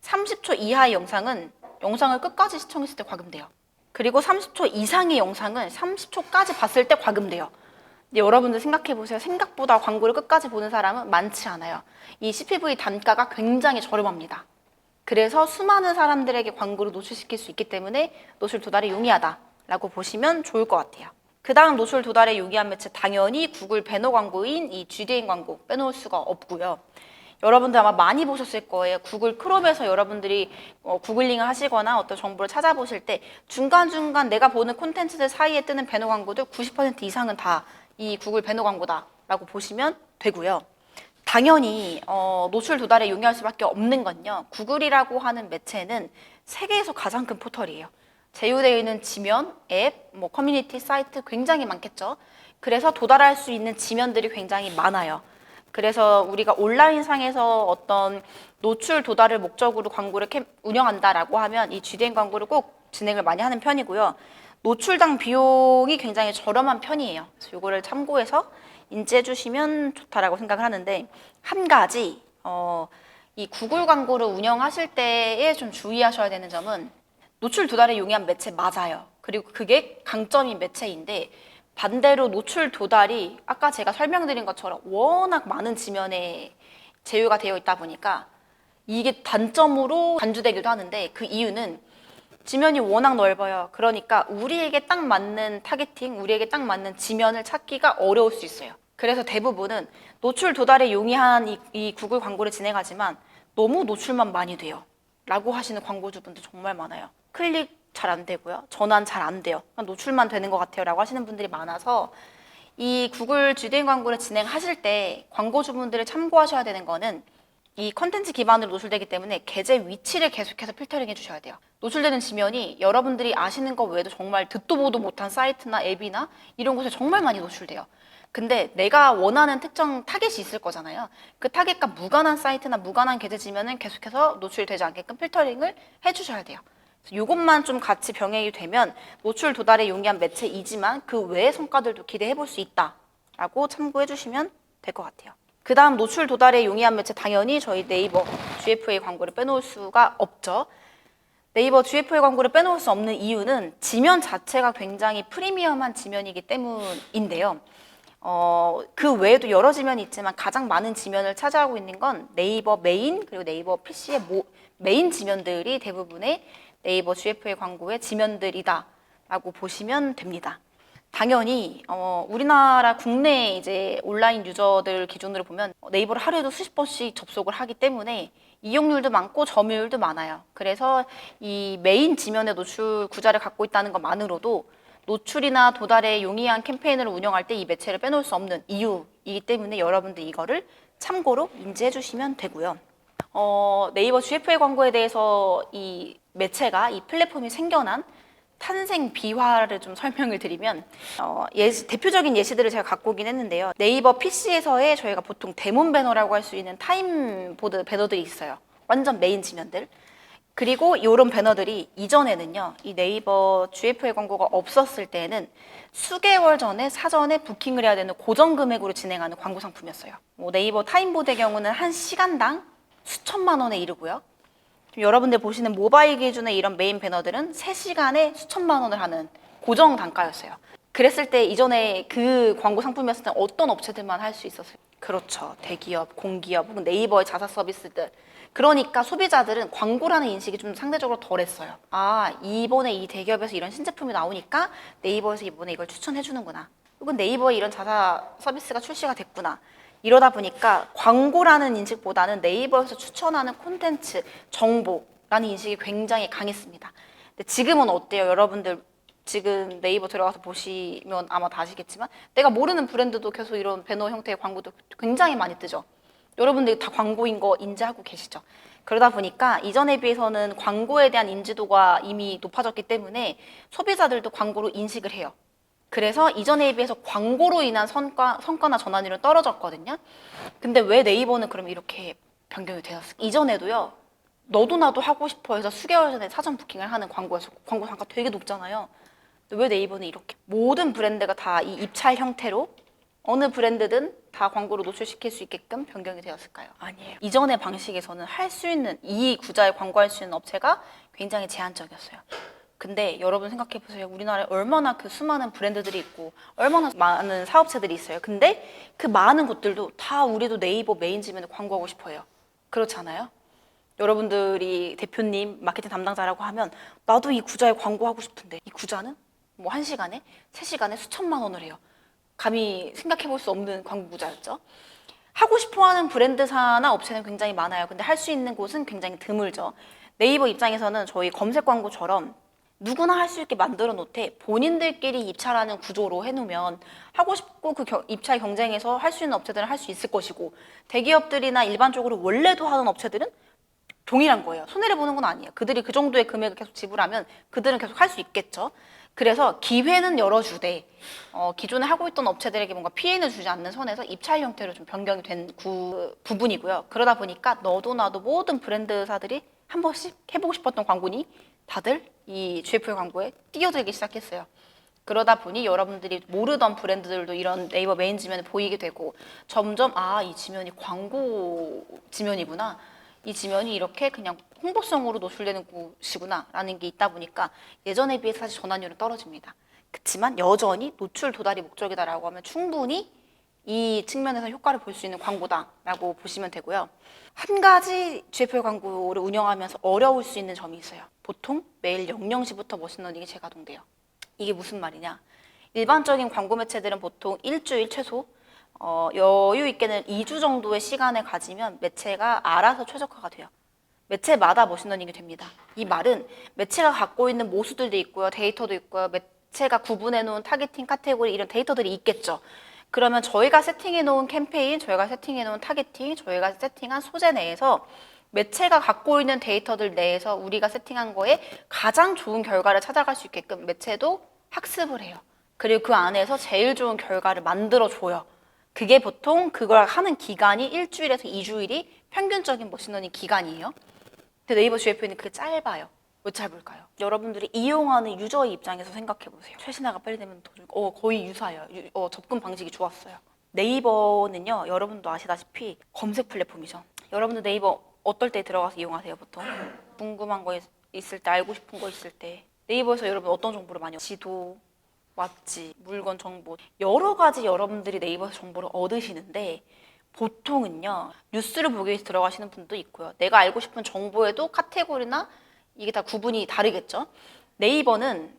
30초 이하의 영상은 영상을 끝까지 시청했을 때 과금돼요. 그리고 30초 이상의 영상은 30초까지 봤을 때 과금돼요. 근데 여러분들 생각해보세요. 생각보다 광고를 끝까지 보는 사람은 많지 않아요. 이 CPV 단가가 굉장히 저렴합니다. 그래서 수많은 사람들에게 광고를 노출시킬 수 있기 때문에 노출 도달에 용이하다라고 보시면 좋을 것 같아요. 그 다음 노출 도달에 용이한 매체 당연히 구글 배너 광고인 이 GDN 광고 빼놓을 수가 없고요. 여러분들 아마 많이 보셨을 거예요. 구글 크롬에서 여러분들이 구글링을 하시거나 어떤 정보를 찾아보실 때 중간중간 내가 보는 콘텐츠들 사이에 뜨는 배너 광고들 90% 이상은 다 이 구글 배너 광고다라고 보시면 되고요. 당연히 노출 도달에 용이할 수밖에 없는 건요. 구글이라고 하는 매체는 세계에서 가장 큰 포털이에요. 제휴되어 있는 지면, 앱, 커뮤니티, 사이트 굉장히 많겠죠. 그래서 도달할 수 있는 지면들이 굉장히 많아요. 그래서 우리가 온라인상에서 어떤 노출 도달을 목적으로 광고를 운영한다라고 하면 이 GDN 광고를 꼭 진행을 많이 하는 편이고요. 노출당 비용이 굉장히 저렴한 편이에요. 그래서 이거를 참고해서 인지해 주시면 좋다라고 생각을 하는데 한 가지 이 구글 광고를 운영하실 때에 좀 주의하셔야 되는 점은 노출 도달에 용이한 매체 맞아요. 그리고 그게 강점인 매체인데 반대로 노출 도달이 아까 제가 설명드린 것처럼 워낙 많은 지면에 제휴가 되어 있다 보니까 이게 단점으로 간주되기도 하는데 그 이유는 지면이 워낙 넓어요. 그러니까 우리에게 딱 맞는 타겟팅, 우리에게 딱 맞는 지면을 찾기가 어려울 수 있어요. 그래서 대부분은 노출 도달에 용이한 이 구글 광고를 진행하지만 너무 노출만 많이 돼요 라고 하시는 광고주분들 정말 많아요. 클릭 잘 안 되고요, 전환 잘 안 돼요, 그냥 노출만 되는 것 같아요 라고 하시는 분들이 많아서 이 구글 GDN 광고를 진행하실 때 광고주분들이 참고하셔야 되는 거는 이 컨텐츠 기반으로 노출되기 때문에 계제 위치를 계속해서 필터링 해주셔야 돼요. 노출되는 지면이 여러분들이 아시는 것 외에도 정말 듣도 보도 못한 사이트나 앱이나 이런 곳에 정말 많이 노출돼요. 근데 내가 원하는 특정 타겟이 있을 거잖아요. 그 타겟과 무관한 사이트나 무관한 계제 지면은 계속해서 노출되지 않게끔 필터링을 해주셔야 돼요. 이것만 좀 같이 병행이 되면 노출 도달에 용이한 매체이지만 그 외의 성과들도 기대해 볼 수 있다라고 참고해 주시면 될 것 같아요. 그 다음 노출 도달에 용이한 매체, 당연히 저희 네이버 GFA 광고를 빼놓을 수가 없죠. 네이버 GFA 광고를 빼놓을 수 없는 이유는 지면 자체가 굉장히 프리미엄한 지면이기 때문인데요. 그 외에도 여러 지면이 있지만 가장 많은 지면을 차지하고 있는 건 네이버 메인 그리고 네이버 PC의 메인 지면들이 대부분의 네이버 GFA 광고의 지면들이다라고 보시면 됩니다. 당연히 우리나라 국내 이제 온라인 유저들 기준으로 보면 네이버를 하루에도 수십 번씩 접속을 하기 때문에 이용률도 많고 점유율도 많아요. 그래서 이 메인 지면의 노출 구자를 갖고 있다는 것만으로도 노출이나 도달에 용이한 캠페인을 운영할 때 이 매체를 빼놓을 수 없는 이유이기 때문에 여러분들 이거를 참고로 인지해 주시면 되고요. 네이버 GFA 광고에 대해서 이 매체가, 이 플랫폼이 생겨난 탄생 비화를 좀 설명을 드리면 대표적인 예시들을 제가 갖고 오긴 했는데요. 네이버 PC에서의 저희가 보통 대문 배너라고 할 수 있는 타임보드 배너들이 있어요. 완전 메인 지면들. 그리고 이런 배너들이 이전에는요, 이 네이버 GFA 광고가 없었을 때는 수개월 전에 사전에 부킹을 해야 되는 고정 금액으로 진행하는 광고 상품이었어요. 네이버 타임보드의 경우는 한 시간당 수천만 원에 이르고요. 여러분들 보시는 모바일 기준의 이런 메인 배너들은 3시간에 수천만 원을 하는 고정 단가였어요. 그랬을 때 이전에 그 광고 상품이었을 때 어떤 업체들만 할 수 있었어요? 그렇죠. 대기업, 공기업, 혹은 네이버의 자사 서비스들. 그러니까 소비자들은 광고라는 인식이 좀 상대적으로 덜했어요. 아, 이번에 이 대기업에서 이런 신제품이 나오니까 네이버에서 이번에 이걸 추천해 주는구나. 혹은 네이버에 이런 자사 서비스가 출시가 됐구나. 이러다 보니까 광고라는 인식보다는 네이버에서 추천하는 콘텐츠, 정보라는 인식이 굉장히 강했습니다. 근데 지금은 어때요? 여러분들 지금 네이버 들어가서 보시면 아마 다 아시겠지만 내가 모르는 브랜드도 계속 이런 배너 형태의 광고도 굉장히 많이 뜨죠. 여러분들이 다 광고인 거 인지하고 계시죠? 그러다 보니까 이전에 비해서는 광고에 대한 인지도가 이미 높아졌기 때문에 소비자들도 광고로 인식을 해요. 그래서 이전에 비해서 광고로 인한 성과나 전환율은 떨어졌거든요. 근데 왜 네이버는 그럼 이렇게 변경이 되었을까? 이전에도요, 너도 나도 하고 싶어 해서 수개월 전에 사전 부킹을 하는 광고에서 광고 단가 되게 높잖아요. 근데 왜 네이버는 이렇게 모든 브랜드가 다 이 입찰 형태로 어느 브랜드든 다 광고로 노출시킬 수 있게끔 변경이 되었을까요? 아니에요. 이전의 방식에서는 할 수 있는, 이 구자에 광고할 수 있는 업체가 굉장히 제한적이었어요. 근데 여러분 생각해 보세요. 우리나라에 얼마나 그 수많은 브랜드들이 있고 얼마나 많은 사업체들이 있어요. 근데 그 많은 곳들도 다 우리도 네이버 메인 지면에 광고하고 싶어 해요. 그렇지 않아요? 여러분들이 대표님, 마케팅 담당자라고 하면 나도 이 구자에 광고하고 싶은데 이 구자는 뭐 1시간에, 3시간에 수천만 원을 해요. 감히 생각해 볼 수 없는 광고 구자였죠. 하고 싶어하는 브랜드사나 업체는 굉장히 많아요. 근데 할 수 있는 곳은 굉장히 드물죠. 네이버 입장에서는 저희 검색 광고처럼 누구나 할 수 있게 만들어 놓되 본인들끼리 입찰하는 구조로 해놓으면 하고 싶고 그 입찰 경쟁에서 할 수 있는 업체들은 할 수 있을 것이고 대기업들이나 일반적으로 원래도 하는 업체들은 동일한 거예요. 손해를 보는 건 아니에요. 그들이 그 정도의 금액을 계속 지불하면 그들은 계속 할 수 있겠죠. 그래서 기회는 열어주되 기존에 하고 있던 업체들에게 뭔가 피해를 주지 않는 선에서 입찰 형태로 좀 변경이 된 부분이고요. 그러다 보니까 너도 나도 모든 브랜드사들이 한 번씩 해보고 싶었던 광고니 다들 이 GFA 광고에 뛰어들기 시작했어요. 그러다 보니 여러분들이 모르던 브랜드들도 이런 네이버 메인 지면에 보이게 되고 점점 이 지면이 광고 지면이구나. 이 지면이 이렇게 그냥 홍보성으로 노출되는 곳이구나 라는 게 있다 보니까 예전에 비해서 사실 전환율은 떨어집니다. 그렇지만 여전히 노출 도달이 목적이다라고 하면 충분히 이 측면에서 효과를 볼 수 있는 광고다라고 보시면 되고요. 한 가지 GFL 광고를 운영하면서 어려울 수 있는 점이 있어요. 보통 매일 00시부터 머신러닝이 재가동돼요. 이게 무슨 말이냐? 일반적인 광고 매체들은 보통 일주일 최소 여유 있게는 2주 정도의 시간을 가지면 매체가 알아서 최적화가 돼요. 매체마다 머신러닝이 됩니다. 이 말은 매체가 갖고 있는 모수들도 있고요. 데이터도 있고요. 매체가 구분해 놓은 타겟팅 카테고리 이런 데이터들이 있겠죠. 그러면 저희가 세팅해 놓은 캠페인, 저희가 세팅해 놓은 타겟팅, 저희가 세팅한 소재 내에서 매체가 갖고 있는 데이터들 내에서 우리가 세팅한 거에 가장 좋은 결과를 찾아갈 수 있게끔 매체도 학습을 해요. 그리고 그 안에서 제일 좋은 결과를 만들어줘요. 그게 보통 그걸 하는 기간이 일주일에서 2주일이 평균적인 머신러닝 기간이에요. 근데 네이버 GF는 그게 짧아요. 왜 짧을까요? 여러분들이 이용하는 유저의 입장에서 생각해 보세요. 최신화가 빨리 되면 더 좋고 거의 유사해요. 접근 방식이 좋았어요. 네이버는요, 여러분도 아시다시피 검색 플랫폼이죠. 여러분들 네이버 어떨 때 들어가서 이용하세요, 보통? 궁금한 거 있을 때, 알고 싶은 거 있을 때. 네이버에서 여러분 어떤 정보를 많이 지도, 맛집, 물건 정보 여러 가지 여러분들이 네이버에서 정보를 얻으시는데 보통은요 뉴스를 보기 위해서 들어가시는 분도 있고요. 내가 알고 싶은 정보에도 카테고리나 이게 다 구분이 다르겠죠. 네이버는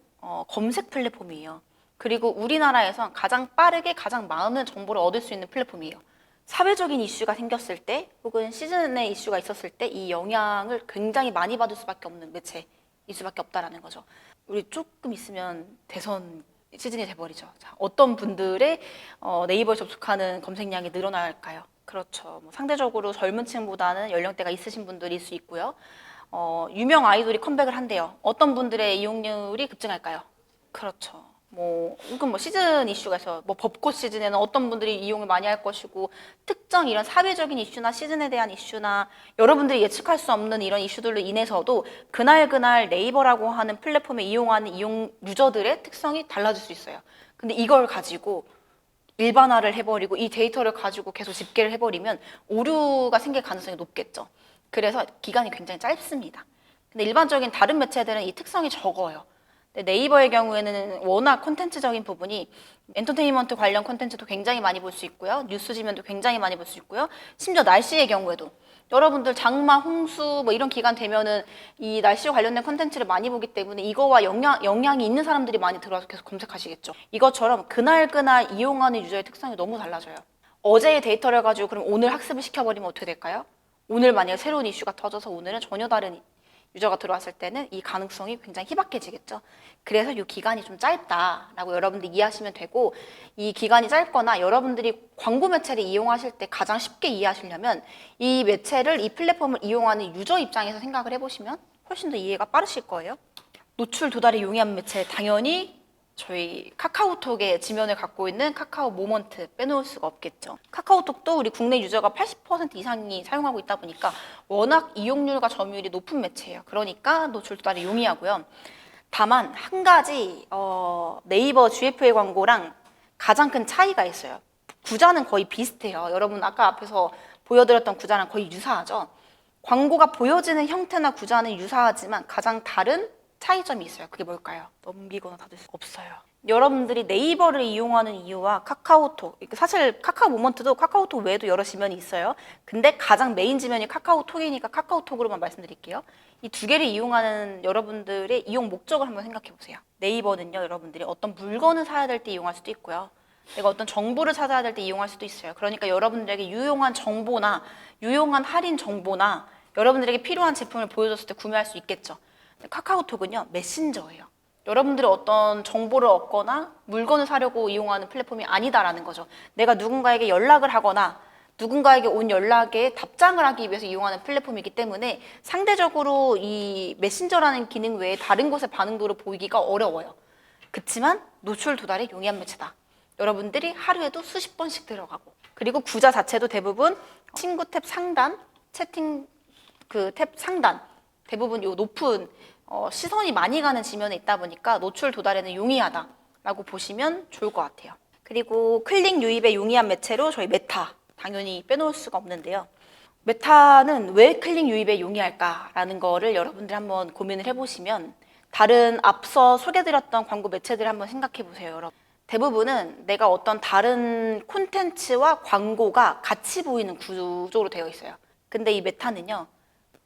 검색 플랫폼이에요. 그리고 우리나라에서 가장 빠르게 가장 많은 정보를 얻을 수 있는 플랫폼이에요. 사회적인 이슈가 생겼을 때 혹은 시즌의 이슈가 있었을 때 이 영향을 굉장히 많이 받을 수밖에 없는 매체일 수밖에 없다라는 거죠. 우리 조금 있으면 대선 시즌이 돼버리죠. 자, 어떤 분들의 네이버에 접속하는 검색량이 늘어날까요? 그렇죠. 뭐 상대적으로 젊은 층보다는 연령대가 있으신 분들일 수 있고요. 유명 아이돌이 컴백을 한대요. 어떤 분들의 이용률이 급증할까요? 그렇죠. 혹은 시즌 이슈가 있어요. 벚꽃 시즌에는 어떤 분들이 이용을 많이 할 것이고, 특정 이런 사회적인 이슈나 시즌에 대한 이슈나 여러분들이 예측할 수 없는 이런 이슈들로 인해서도 그날 네이버라고 하는 플랫폼에 이용하는 유저들의 특성이 달라질 수 있어요. 근데 이걸 가지고 일반화를 해버리고 이 데이터를 가지고 계속 집계를 해버리면 오류가 생길 가능성이 높겠죠. 그래서 기간이 굉장히 짧습니다. 근데 일반적인 다른 매체들은 이 특성이 적어요. 네이버의 경우에는 워낙 콘텐츠적인 부분이 엔터테인먼트 관련 콘텐츠도 굉장히 많이 볼 수 있고요. 뉴스 지면도 굉장히 많이 볼 수 있고요. 심지어 날씨의 경우에도 여러분들 장마, 홍수 이런 기간 되면은 이 날씨와 관련된 콘텐츠를 많이 보기 때문에 이거와 영향이 있는 사람들이 많이 들어와서 계속 검색하시겠죠. 이것처럼 그날 이용하는 유저의 특성이 너무 달라져요. 어제의 데이터를 가지고 그럼 오늘 학습을 시켜버리면 어떻게 될까요? 오늘 만약에 새로운 이슈가 터져서 오늘은 전혀 다른 유저가 들어왔을 때는 이 가능성이 굉장히 희박해지겠죠. 그래서 이 기간이 좀 짧다라고 여러분들이 이해하시면 되고, 이 기간이 짧거나 여러분들이 광고 매체를 이용하실 때 가장 쉽게 이해하시려면 이 매체를, 이 플랫폼을 이용하는 유저 입장에서 생각을 해보시면 훨씬 더 이해가 빠르실 거예요. 노출 도달에 용이한 매체, 당연히 저희 카카오톡의 지면을 갖고 있는 카카오 모먼트 빼놓을 수가 없겠죠. 카카오톡도 우리 국내 유저가 80% 이상이 사용하고 있다 보니까 워낙 이용률과 점유율이 높은 매체예요. 그러니까 노출 도달에 용이하고요. 다만 한 가지 네이버 GFA 광고랑 가장 큰 차이가 있어요. 구자는 거의 비슷해요. 여러분 아까 앞에서 보여드렸던 구자랑 거의 유사하죠. 광고가 보여지는 형태나 구자는 유사하지만 가장 다른 차이점이 있어요. 그게 뭘까요? 넘기거나 닫을 수 없어요. 여러분들이 네이버를 이용하는 이유와 카카오톡, 사실 카카오 모먼트도 카카오톡 외에도 여러 지면이 있어요. 근데 가장 메인 지면이 카카오톡이니까 카카오톡으로만 말씀드릴게요. 이 두 개를 이용하는 여러분들의 이용 목적을 한번 생각해 보세요. 네이버는요, 여러분들이 어떤 물건을 사야 될 때 이용할 수도 있고요. 내가 어떤 정보를 찾아야 될 때 이용할 수도 있어요. 그러니까 여러분들에게 유용한 정보나 유용한 할인 정보나 여러분들에게 필요한 제품을 보여줬을 때 구매할 수 있겠죠. 카카오톡은요, 메신저예요. 여러분들이 어떤 정보를 얻거나 물건을 사려고 이용하는 플랫폼이 아니다라는 거죠. 내가 누군가에게 연락을 하거나 누군가에게 온 연락에 답장을 하기 위해서 이용하는 플랫폼이기 때문에 상대적으로 이 메신저라는 기능 외에 다른 곳의 반응도를 보이기가 어려워요. 그렇지만 노출 도달에 용이한 매체다. 여러분들이 하루에도 수십 번씩 들어가고, 그리고 구자 자체도 대부분 친구 탭 상단, 채팅 그 탭 상단, 대부분 요 높은 시선이 많이 가는 지면에 있다 보니까 노출 도달에는 용이하다 라고 보시면 좋을 것 같아요. 그리고 클릭 유입에 용이한 매체로 저희 메타 당연히 빼놓을 수가 없는데요. 메타는 왜 클릭 유입에 용이할까라는 거를 여러분들이 한번 고민을 해보시면 다른 앞서 소개드렸던 광고 매체들을 한번 생각해 보세요, 여러분. 대부분은 내가 어떤 다른 콘텐츠와 광고가 같이 보이는 구조로 되어 있어요. 근데 이 메타는요,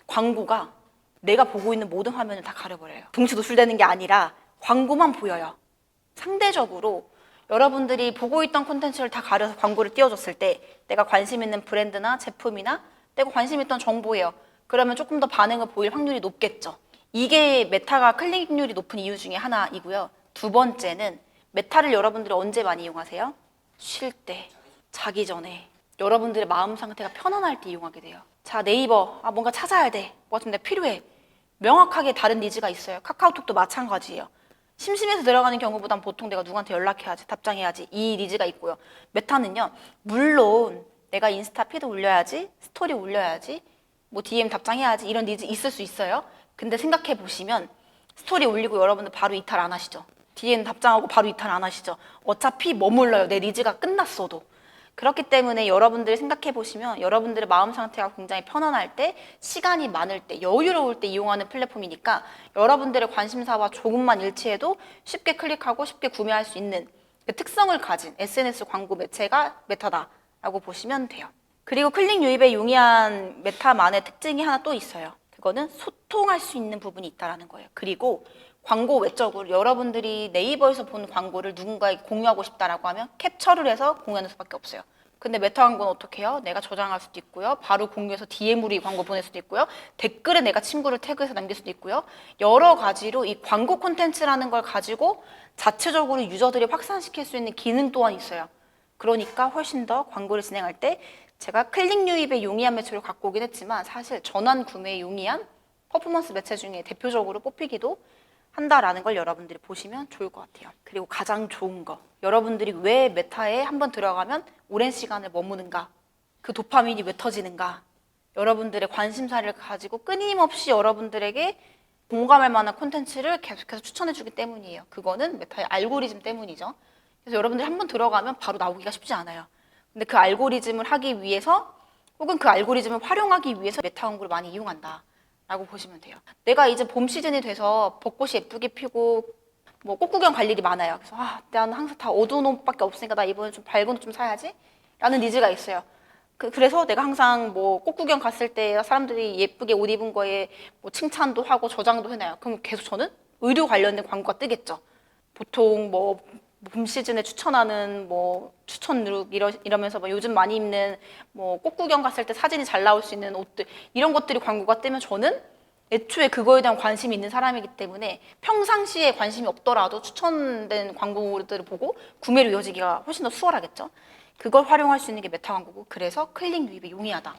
광고가 내가 보고 있는 모든 화면을 다 가려버려요. 동시 노출되는 게 아니라 광고만 보여요. 상대적으로 여러분들이 보고 있던 콘텐츠를 다 가려서 광고를 띄워줬을 때 내가 관심 있는 브랜드나 제품이나 내가 관심 있던 정보예요. 그러면 조금 더 반응을 보일 확률이 높겠죠. 이게 메타가 클릭률이 높은 이유 중에 하나이고요. 두 번째는 메타를 여러분들이 언제 많이 이용하세요? 쉴 때, 자기 전에, 여러분들의 마음 상태가 편안할 때 이용하게 돼요. 자, 네이버, 뭔가 찾아야 돼. 뭐가 좀 내가 필요해. 명확하게 다른 니즈가 있어요. 카카오톡도 마찬가지예요. 심심해서 들어가는 경우보단 보통 내가 누구한테 연락해야지, 답장해야지 이 니즈가 있고요. 메타는요, 물론 내가 인스타 피드 올려야지, 스토리 올려야지, 뭐 DM 답장해야지 이런 니즈 있을 수 있어요. 근데 생각해 보시면 스토리 올리고 여러분들 바로 이탈 안 하시죠. DM 답장하고 바로 이탈 안 하시죠. 어차피 머물러요. 내 니즈가 끝났어도. 그렇기 때문에 여러분들이 생각해 보시면 여러분들의 마음 상태가 굉장히 편안할 때, 시간이 많을 때, 여유로울 때 이용하는 플랫폼이니까 여러분들의 관심사와 조금만 일치해도 쉽게 클릭하고 쉽게 구매할 수 있는 그 특성을 가진 SNS 광고 매체가 메타다라고 보시면 돼요. 그리고 클릭 유입에 용이한 메타만의 특징이 하나 또 있어요. 그거는 소통할 수 있는 부분이 있다는 거예요. 그리고 광고 외적으로 여러분들이 네이버에서 본 광고를 누군가에게 공유하고 싶다라고 하면 캡처를 해서 공유하는 수밖에 없어요. 근데 메타 광고는 어떻게 해요? 내가 저장할 수도 있고요. 바로 공유해서 DM으로 이 광고 보낼 수도 있고요. 댓글에 내가 친구를 태그해서 남길 수도 있고요. 여러 가지로 이 광고 콘텐츠라는 걸 가지고 자체적으로 유저들이 확산시킬 수 있는 기능 또한 있어요. 그러니까 훨씬 더 광고를 진행할 때 제가 클릭 유입에 용이한 매체를 갖고 오긴 했지만 사실 전환 구매에 용이한 퍼포먼스 매체 중에 대표적으로 뽑히기도 한다라는 걸 여러분들이 보시면 좋을 것 같아요. 그리고 가장 좋은 거, 여러분들이 왜 메타에 한번 들어가면 오랜 시간을 머무는가, 그 도파민이 왜 터지는가, 여러분들의 관심사를 가지고 끊임없이 여러분들에게 공감할 만한 콘텐츠를 계속해서 추천해주기 때문이에요. 그거는 메타의 알고리즘 때문이죠. 그래서 여러분들이 한번 들어가면 바로 나오기가 쉽지 않아요. 근데 그 알고리즘을 하기 위해서 혹은 그 알고리즘을 활용하기 위해서 메타 광고를 많이 이용한다 라고 보시면 돼요. 내가 이제 봄 시즌이 돼서 벚꽃이 예쁘게 피고 뭐 꽃구경 갈 일이 많아요. 그래서 나는 항상 다 어두운 옷밖에 없으니까 나 이번에 좀 밝은 옷 좀 사야지 라는 니즈가 있어요. 그래서 내가 항상 뭐 꽃구경 갔을 때 사람들이 예쁘게 옷 입은 거에 뭐 칭찬도 하고 저장도 해놔요. 그럼 계속 저는 의류 관련된 광고가 뜨겠죠. 보통 뭐 봄 시즌에 추천하는 뭐 추천 룩 이러면서 뭐 요즘 많이 입는 뭐 꽃구경 갔을 때 사진이 잘 나올 수 있는 옷들 이런 것들이 광고가 뜨면 저는 애초에 그거에 대한 관심이 있는 사람이기 때문에 평상시에 관심이 없더라도 추천된 광고들을 보고 구매로 이어지기가 훨씬 더 수월하겠죠. 그걸 활용할 수 있는 게 메타 광고고 그래서 클릭 유입이 용이하다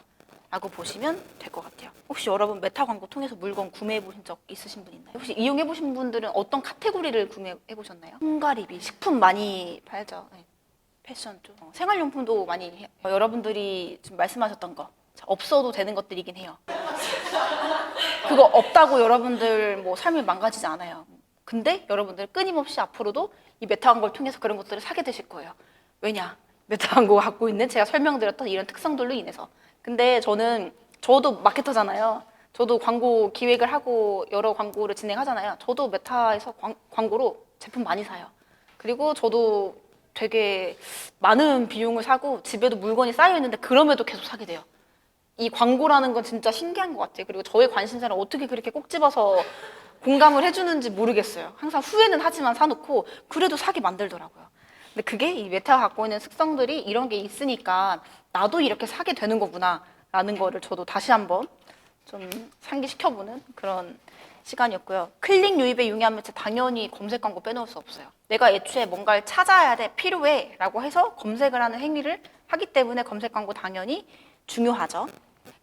라고 보시면 될 것 같아요. 혹시 여러분 메타 광고 통해서 물건 구매해 보신 적 있으신 분 있나요? 혹시 이용해 보신 분들은 어떤 카테고리를 구매해 보셨나요? 홈가리비, 식품 많이 팔죠. 네. 패션도, 생활용품도 많이 해요. 여러분들이 지금 말씀하셨던 거 없어도 되는 것들이긴 해요. 그거 없다고 여러분들 뭐 삶이 망가지지 않아요. 근데 여러분들 끊임없이 앞으로도 이 메타 광고를 통해서 그런 것들을 사게 되실 거예요. 왜냐? 메타 광고가 갖고 있는 제가 설명드렸던 이런 특성들로 인해서. 근데 저도 마케터잖아요. 저도 광고 기획을 하고 여러 광고를 진행하잖아요. 저도 메타에서 광고로 제품 많이 사요. 그리고 저도 되게 많은 비용을 사고 집에도 물건이 쌓여 있는데 그럼에도 계속 사게 돼요. 이 광고라는 건 진짜 신기한 것 같아요. 그리고 저의 관심사를 어떻게 그렇게 꼭 집어서 공감을 해주는지 모르겠어요. 항상 후회는 하지만 사놓고 그래도 사게 만들더라고요. 근데 그게 이 메타가 갖고 있는 특성들이 이런 게 있으니까 나도 이렇게 사게 되는 거구나 라는 거를 저도 다시 한번 좀 상기시켜보는 그런 시간이었고요. 클릭 유입에 용이한 매체 당연히 검색 광고 빼놓을 수 없어요. 내가 애초에 뭔가를 찾아야 돼, 필요해 라고 해서 검색을 하는 행위를 하기 때문에 검색 광고 당연히 중요하죠.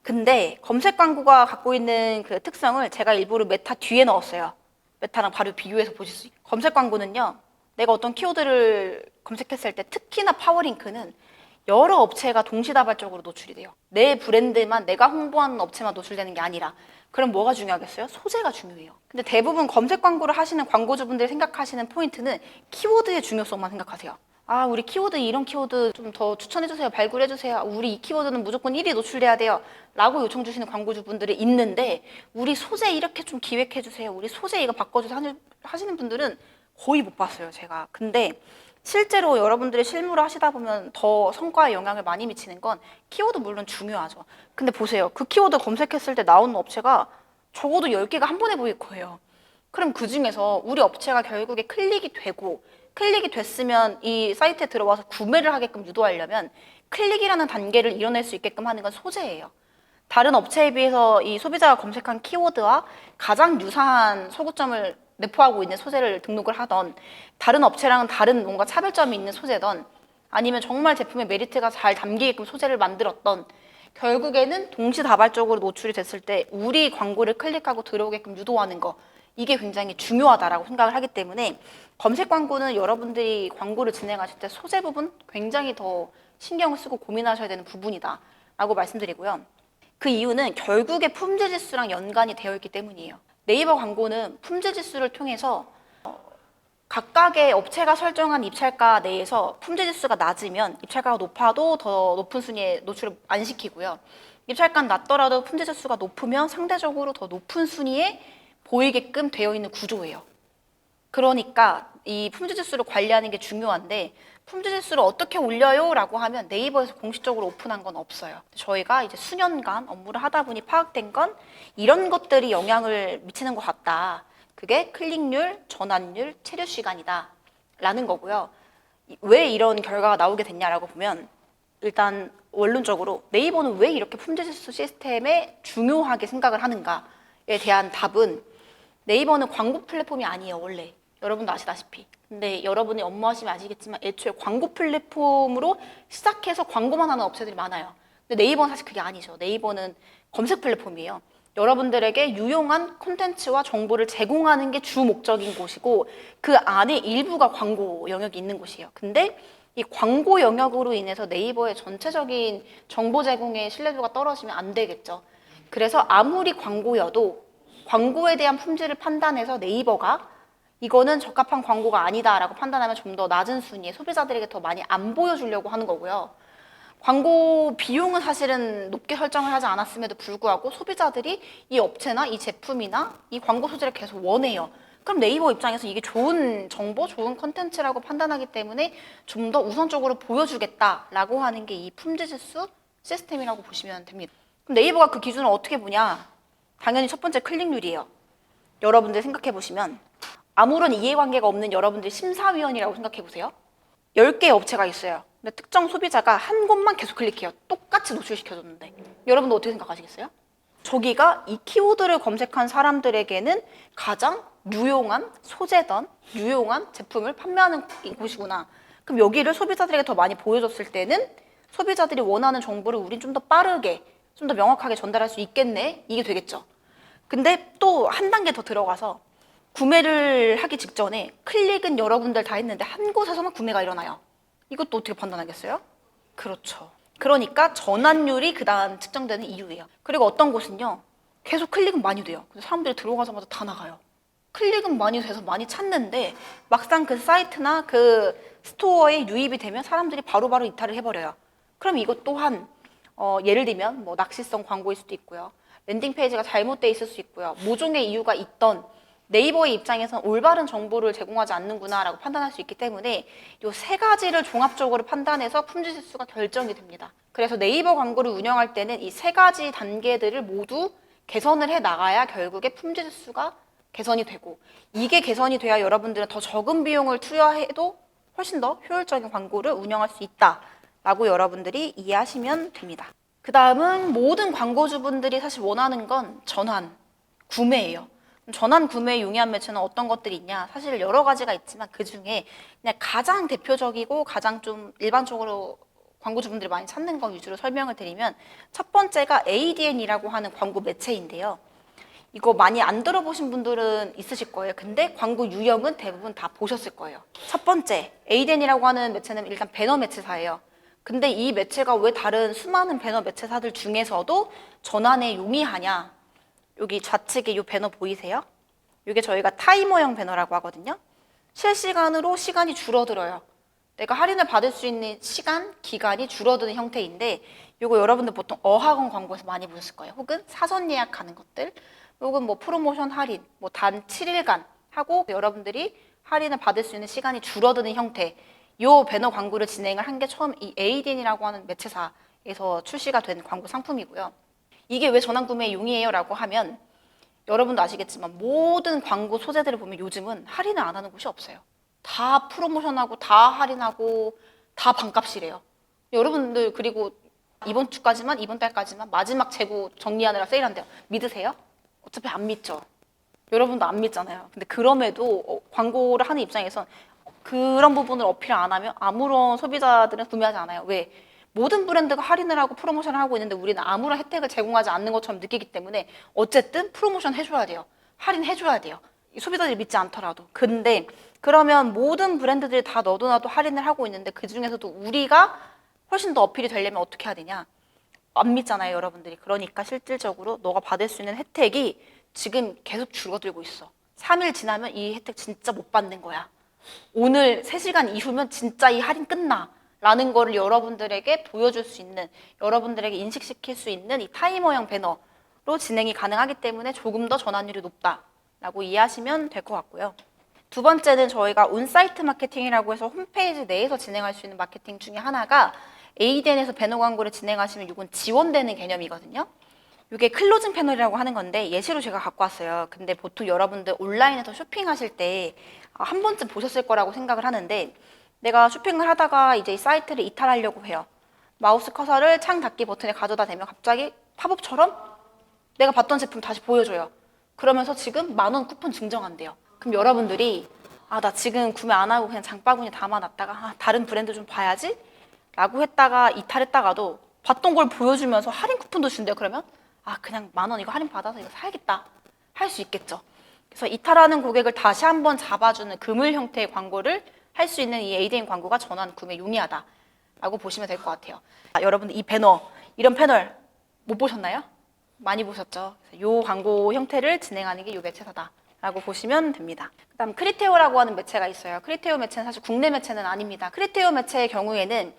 근데 검색 광고가 갖고 있는 그 특성을 제가 일부러 메타 뒤에 넣었어요. 메타랑 바로 비교해서 보실 수 있어요. 검색 광고는요. 내가 어떤 키워드를 검색했을 때 특히나 파워링크는 여러 업체가 동시다발적으로 노출이 돼요. 내 브랜드만 내가 홍보하는 업체만 노출되는 게 아니라 그럼 뭐가 중요하겠어요? 소재가 중요해요. 근데 대부분 검색 광고를 하시는 광고주분들이 생각하시는 포인트는 키워드의 중요성만 생각하세요. 아, 우리 키워드 이런 키워드 좀 더 추천해주세요. 발굴해주세요. 우리 이 키워드는 무조건 1위 노출돼야 돼요. 라고 요청 주시는 광고주분들이 있는데 우리 소재 이렇게 좀 기획해주세요. 우리 소재 이거 바꿔주세요 하시는 분들은 거의 못 봤어요, 제가. 근데 실제로 여러분들이 실무를 하시다 보면 더 성과에 영향을 많이 미치는 건 키워드 물론 중요하죠. 근데 보세요. 그 키워드 검색했을 때 나오는 업체가 적어도 10개가 한 번에 보일 거예요. 그럼 그 중에서 우리 업체가 결국에 클릭이 되고 클릭이 됐으면 이 사이트에 들어와서 구매를 하게끔 유도하려면 클릭이라는 단계를 이뤄낼 수 있게끔 하는 건 소재예요. 다른 업체에 비해서 이 소비자가 검색한 키워드와 가장 유사한 소구점을 내포하고 있는 소재를 등록을 하던 다른 업체랑은 다른 뭔가 차별점이 있는 소재던 아니면 정말 제품의 메리트가 잘 담기게끔 소재를 만들었던 결국에는 동시다발적으로 노출이 됐을 때 우리 광고를 클릭하고 들어오게끔 유도하는 거 이게 굉장히 중요하다라고 생각을 하기 때문에 검색 광고는 여러분들이 광고를 진행하실 때 소재 부분 굉장히 더 신경을 쓰고 고민하셔야 되는 부분이다 라고 말씀드리고요. 그 이유는 결국에 품질 지수랑 연관이 되어 있기 때문이에요. 네이버 광고는 품질 지수를 통해서 각각의 업체가 설정한 입찰가 내에서 품질 지수가 낮으면 입찰가가 높아도 더 높은 순위에 노출을 안 시키고요. 입찰가는 낮더라도 품질 지수가 높으면 상대적으로 더 높은 순위에 보이게끔 되어 있는 구조예요. 그러니까 이 품질 지수를 관리하는 게 중요한데 품질 지수를 어떻게 올려요? 라고 하면 네이버에서 공식적으로 오픈한 건 없어요. 저희가 이제 수년간 업무를 하다 보니 파악된 건 이런 것들이 영향을 미치는 것 같다. 그게 클릭률, 전환율, 체류 시간이다 라는 거고요. 왜 이런 결과가 나오게 됐냐라고 보면 일단 원론적으로 네이버는 왜 이렇게 품질 지수 시스템에 중요하게 생각을 하는가에 대한 답은 네이버는 광고 플랫폼이 아니에요, 원래. 여러분도 아시다시피. 근데 여러분이 업무하시면 아시겠지만 애초에 광고 플랫폼으로 시작해서 광고만 하는 업체들이 많아요. 근데 네이버는 사실 그게 아니죠. 네이버는 검색 플랫폼이에요. 여러분들에게 유용한 콘텐츠와 정보를 제공하는 게 주 목적인 곳이고 그 안에 일부가 광고 영역이 있는 곳이에요. 근데 이 광고 영역으로 인해서 네이버의 전체적인 정보 제공의 신뢰도가 떨어지면 안 되겠죠. 그래서 아무리 광고여도 광고에 대한 품질을 판단해서 네이버가 이거는 적합한 광고가 아니다라고 판단하면 좀 더 낮은 순위에 소비자들에게 더 많이 안 보여주려고 하는 거고요. 광고 비용은 사실은 높게 설정을 하지 않았음에도 불구하고 소비자들이 이 업체나 이 제품이나 이 광고 소재를 계속 원해요. 그럼 네이버 입장에서 이게 좋은 정보, 좋은 컨텐츠라고 판단하기 때문에 좀 더 우선적으로 보여주겠다라고 하는 게 이 품질지수 시스템이라고 보시면 됩니다. 그럼 네이버가 그 기준을 어떻게 보냐? 당연히 첫 번째 클릭률이에요. 여러분들 생각해 보시면 아무런 이해관계가 없는 여러분들 심사위원이라고 생각해 보세요. 10개의 업체가 있어요. 근데 특정 소비자가 한 곳만 계속 클릭해요. 똑같이 노출시켜줬는데. 여러분도 어떻게 생각하시겠어요? 저기가 이 키워드를 검색한 사람들에게는 가장 유용한 소재든 유용한 제품을 판매하는 곳이구나. 그럼 여기를 소비자들에게 더 많이 보여줬을 때는 소비자들이 원하는 정보를 우린 좀 더 빠르게, 좀 더 명확하게 전달할 수 있겠네? 이게 되겠죠. 근데 또 한 단계 더 들어가서 구매를 하기 직전에 클릭은 여러분들 다 했는데 한 곳에서만 구매가 일어나요. 이것도 어떻게 판단하겠어요? 그렇죠. 그러니까 전환율이 그 다음 측정되는 이유예요. 그리고 어떤 곳은요, 계속 클릭은 많이 돼요. 근데 사람들이 들어가자마자 다 나가요. 클릭은 많이 돼서 많이 찾는데 막상 그 사이트나 그 스토어에 유입이 되면 사람들이 바로바로 이탈을 해버려요. 그럼 이것 또한 예를 들면 뭐 낚시성 광고일 수도 있고요. 랜딩 페이지가 잘못돼 있을 수 있고요. 모종의 이유가 있던 네이버의 입장에서는 올바른 정보를 제공하지 않는구나라고 판단할 수 있기 때문에 이 세 가지를 종합적으로 판단해서 품질 지수가 결정이 됩니다. 그래서 네이버 광고를 운영할 때는 이 세 가지 단계들을 모두 개선을 해 나가야 결국에 품질 지수가 개선이 되고 이게 개선이 돼야 여러분들은 더 적은 비용을 투여해도 훨씬 더 효율적인 광고를 운영할 수 있다라고 여러분들이 이해하시면 됩니다. 그 다음은 모든 광고주분들이 사실 원하는 건 전환, 구매예요. 전환 구매에 용이한 매체는 어떤 것들이 있냐? 사실 여러 가지가 있지만 그 중에 그냥 가장 대표적이고 가장 좀 일반적으로 광고주분들이 많이 찾는 거 위주로 설명을 드리면 첫 번째가 ADN이라고 하는 광고 매체인데요. 이거 많이 안 들어보신 분들은 있으실 거예요. 근데 광고 유형은 대부분 다 보셨을 거예요. 첫 번째, ADN이라고 하는 매체는 일단 배너 매체사예요. 근데 이 매체가 왜 다른 수많은 배너 매체사들 중에서도 전환에 용이하냐? 여기 좌측에 이 배너 보이세요? 이게 저희가 타이머형 배너라고 하거든요. 실시간으로 시간이 줄어들어요. 내가 할인을 받을 수 있는 시간, 기간이 줄어드는 형태인데 이거 여러분들 보통 어학원 광고에서 많이 보셨을 거예요. 혹은 사전 예약하는 것들, 혹은 뭐 프로모션 할인, 뭐 단 7일간 하고 여러분들이 할인을 받을 수 있는 시간이 줄어드는 형태, 이 배너 광고를 진행을 한 게 처음 이 에이딘이라고 하는 매체사에서 출시가 된 광고 상품이고요. 이게 왜 전환 구매에 용이해요? 라고 하면 여러분도 아시겠지만 모든 광고 소재들을 보면 요즘은 할인을 안 하는 곳이 없어요. 다 프로모션하고 다 할인하고 다 반값이래요. 여러분들 그리고 이번 주까지만, 이번 달까지만 마지막 재고 정리하느라 세일한대요. 믿으세요? 어차피 안 믿죠. 여러분도 안 믿잖아요. 근데 그럼에도 광고를 하는 입장에선 그런 부분을 어필 안 하면 아무런 소비자들은 구매하지 않아요. 왜? 모든 브랜드가 할인을 하고 프로모션을 하고 있는데 우리는 아무런 혜택을 제공하지 않는 것처럼 느끼기 때문에 어쨌든 프로모션 해줘야 돼요. 할인해줘야 돼요. 소비자들이 믿지 않더라도. 근데 그러면 모든 브랜드들이 다 너도 나도 할인을 하고 있는데 그 중에서도 우리가 훨씬 더 어필이 되려면 어떻게 해야 되냐? 안 믿잖아요, 여러분들이. 그러니까 실질적으로 너가 받을 수 있는 혜택이 지금 계속 줄어들고 있어. 3일 지나면 이 혜택 진짜 못 받는 거야. 오늘 3시간 이후면 진짜 이 할인 끝나. 라는 거를 여러분들에게 보여줄 수 있는, 여러분들에게 인식시킬 수 있는 이 타이머형 배너로 진행이 가능하기 때문에 조금 더 전환율이 높다라고 이해하시면 될 것 같고요. 두 번째는 저희가 온사이트 마케팅이라고 해서 홈페이지 내에서 진행할 수 있는 마케팅 중에 하나가 에이덴에서 배너 광고를 진행하시면 이건 지원되는 개념이거든요. 이게 클로징 패널이라고 하는 건데 예시로 제가 갖고 왔어요. 근데 보통 여러분들 온라인에서 쇼핑하실 때 한 번쯤 보셨을 거라고 생각을 하는데 내가 쇼핑을 하다가 이제 이 사이트를 이탈하려고 해요. 마우스 커서를 창 닫기 버튼에 가져다 대면 갑자기 팝업처럼 내가 봤던 제품 다시 보여줘요. 그러면서 지금 10,000원 쿠폰 증정한대요. 그럼 여러분들이 나 지금 구매 안 하고 그냥 장바구니 담아놨다가 다른 브랜드 좀 봐야지 라고 했다가 이탈했다가도 봤던 걸 보여주면서 할인 쿠폰도 준대요. 그러면 그냥 10,000원 이거 할인 받아서 이거 사야겠다 할 수 있겠죠. 그래서 이탈하는 고객을 다시 한번 잡아주는 그물 형태의 광고를 할 수 있는 이 에이데인 광고가 전환 구매 용이하다라고 보시면 될 것 같아요. 여러분들 이 배너, 이런 패널 못 보셨나요? 많이 보셨죠? 이 광고 형태를 진행하는 게 이 매체사다라고 보시면 됩니다. 그다음 크리테오라고 하는 매체가 있어요. 크리테오 매체는 사실 국내 매체는 아닙니다. 크리테오 매체의 경우에는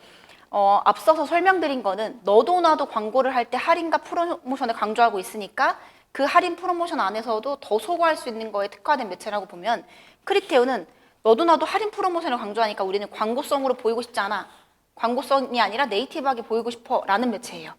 앞서서 설명드린 거는 너도 나도 광고를 할 때 할인과 프로모션을 강조하고 있으니까 그 할인 프로모션 안에서도 더 소구할 수 있는 거에 특화된 매체라고 보면 크리테오는 너도 나도 할인 프로모션을 강조하니까 우리는 광고성으로 보이고 싶지 않아. 광고성이 아니라 네이티브하게 보이고 싶어 라는 매체예요.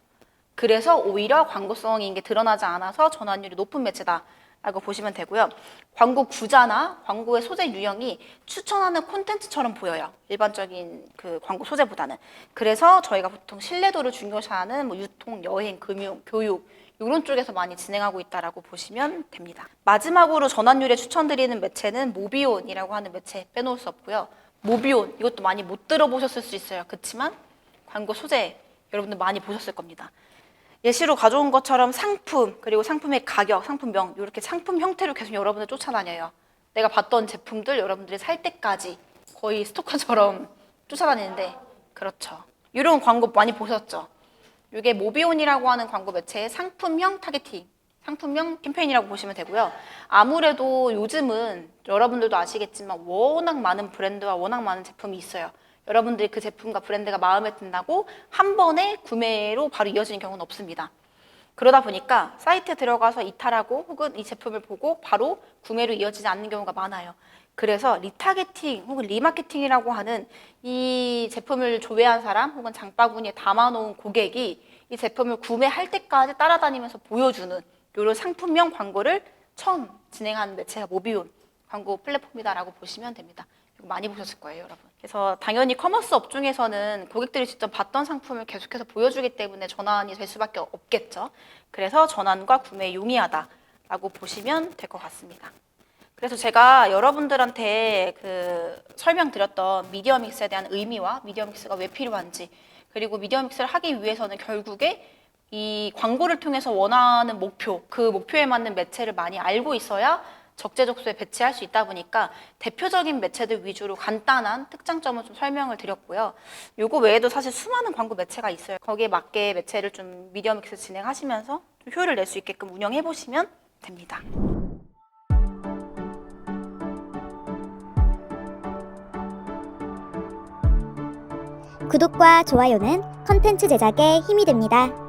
그래서 오히려 광고성인 게 드러나지 않아서 전환율이 높은 매체다라고 보시면 되고요. 광고 구자나 광고의 소재 유형이 추천하는 콘텐츠처럼 보여요. 일반적인 그 광고 소재보다는. 그래서 저희가 보통 신뢰도를 중요시하는 뭐 유통, 여행, 금융, 교육 이런 쪽에서 많이 진행하고 있다라고 보시면 됩니다. 마지막으로 전환율에 추천드리는 매체는 모비온이라고 하는 매체 빼놓을 수 없고요. 모비온 이것도 많이 못 들어보셨을 수 있어요. 그렇지만 광고 소재 여러분들 많이 보셨을 겁니다. 예시로 가져온 것처럼 상품 그리고 상품의 가격, 상품명 이렇게 상품 형태로 계속 여러분들 쫓아다녀요. 내가 봤던 제품들 여러분들이 살 때까지 거의 스토커처럼 쫓아다니는데 그렇죠. 이런 광고 많이 보셨죠? 이게 모비온이라고 하는 광고 매체의 상품형 타겟팅, 상품형 캠페인이라고 보시면 되고요. 아무래도 요즘은 여러분들도 아시겠지만 워낙 많은 브랜드와 워낙 많은 제품이 있어요. 여러분들이 그 제품과 브랜드가 마음에 든다고 한 번에 구매로 바로 이어지는 경우는 없습니다. 그러다 보니까 사이트에 들어가서 이탈하고 혹은 이 제품을 보고 바로 구매로 이어지지 않는 경우가 많아요. 그래서 리타겟팅 혹은 리마케팅이라고 하는 이 제품을 조회한 사람 혹은 장바구니에 담아놓은 고객이 이 제품을 구매할 때까지 따라다니면서 보여주는 이런 상품명 광고를 처음 진행하는 매체가 모비온 광고 플랫폼이다라고 보시면 됩니다. 이거 많이 보셨을 거예요, 여러분. 그래서 당연히 커머스 업종에서는 고객들이 직접 봤던 상품을 계속해서 보여주기 때문에 전환이 될 수밖에 없겠죠. 그래서 전환과 구매에 용이하다라고 보시면 될 것 같습니다. 그래서 제가 여러분들한테 그 설명드렸던 미디어 믹스에 대한 의미와 미디어 믹스가 왜 필요한지 그리고 미디어 믹스를 하기 위해서는 결국에 이 광고를 통해서 원하는 목표, 그 목표에 맞는 매체를 많이 알고 있어야 적재적소에 배치할 수 있다 보니까 대표적인 매체들 위주로 간단한 특장점을 좀 설명을 드렸고요. 요거 외에도 사실 수많은 광고 매체가 있어요. 거기에 맞게 매체를 좀 미디어 믹스 진행하시면서 좀 효율을 낼 수 있게끔 운영해 보시면 됩니다. 구독과 좋아요는 컨텐츠 제작에 힘이 됩니다.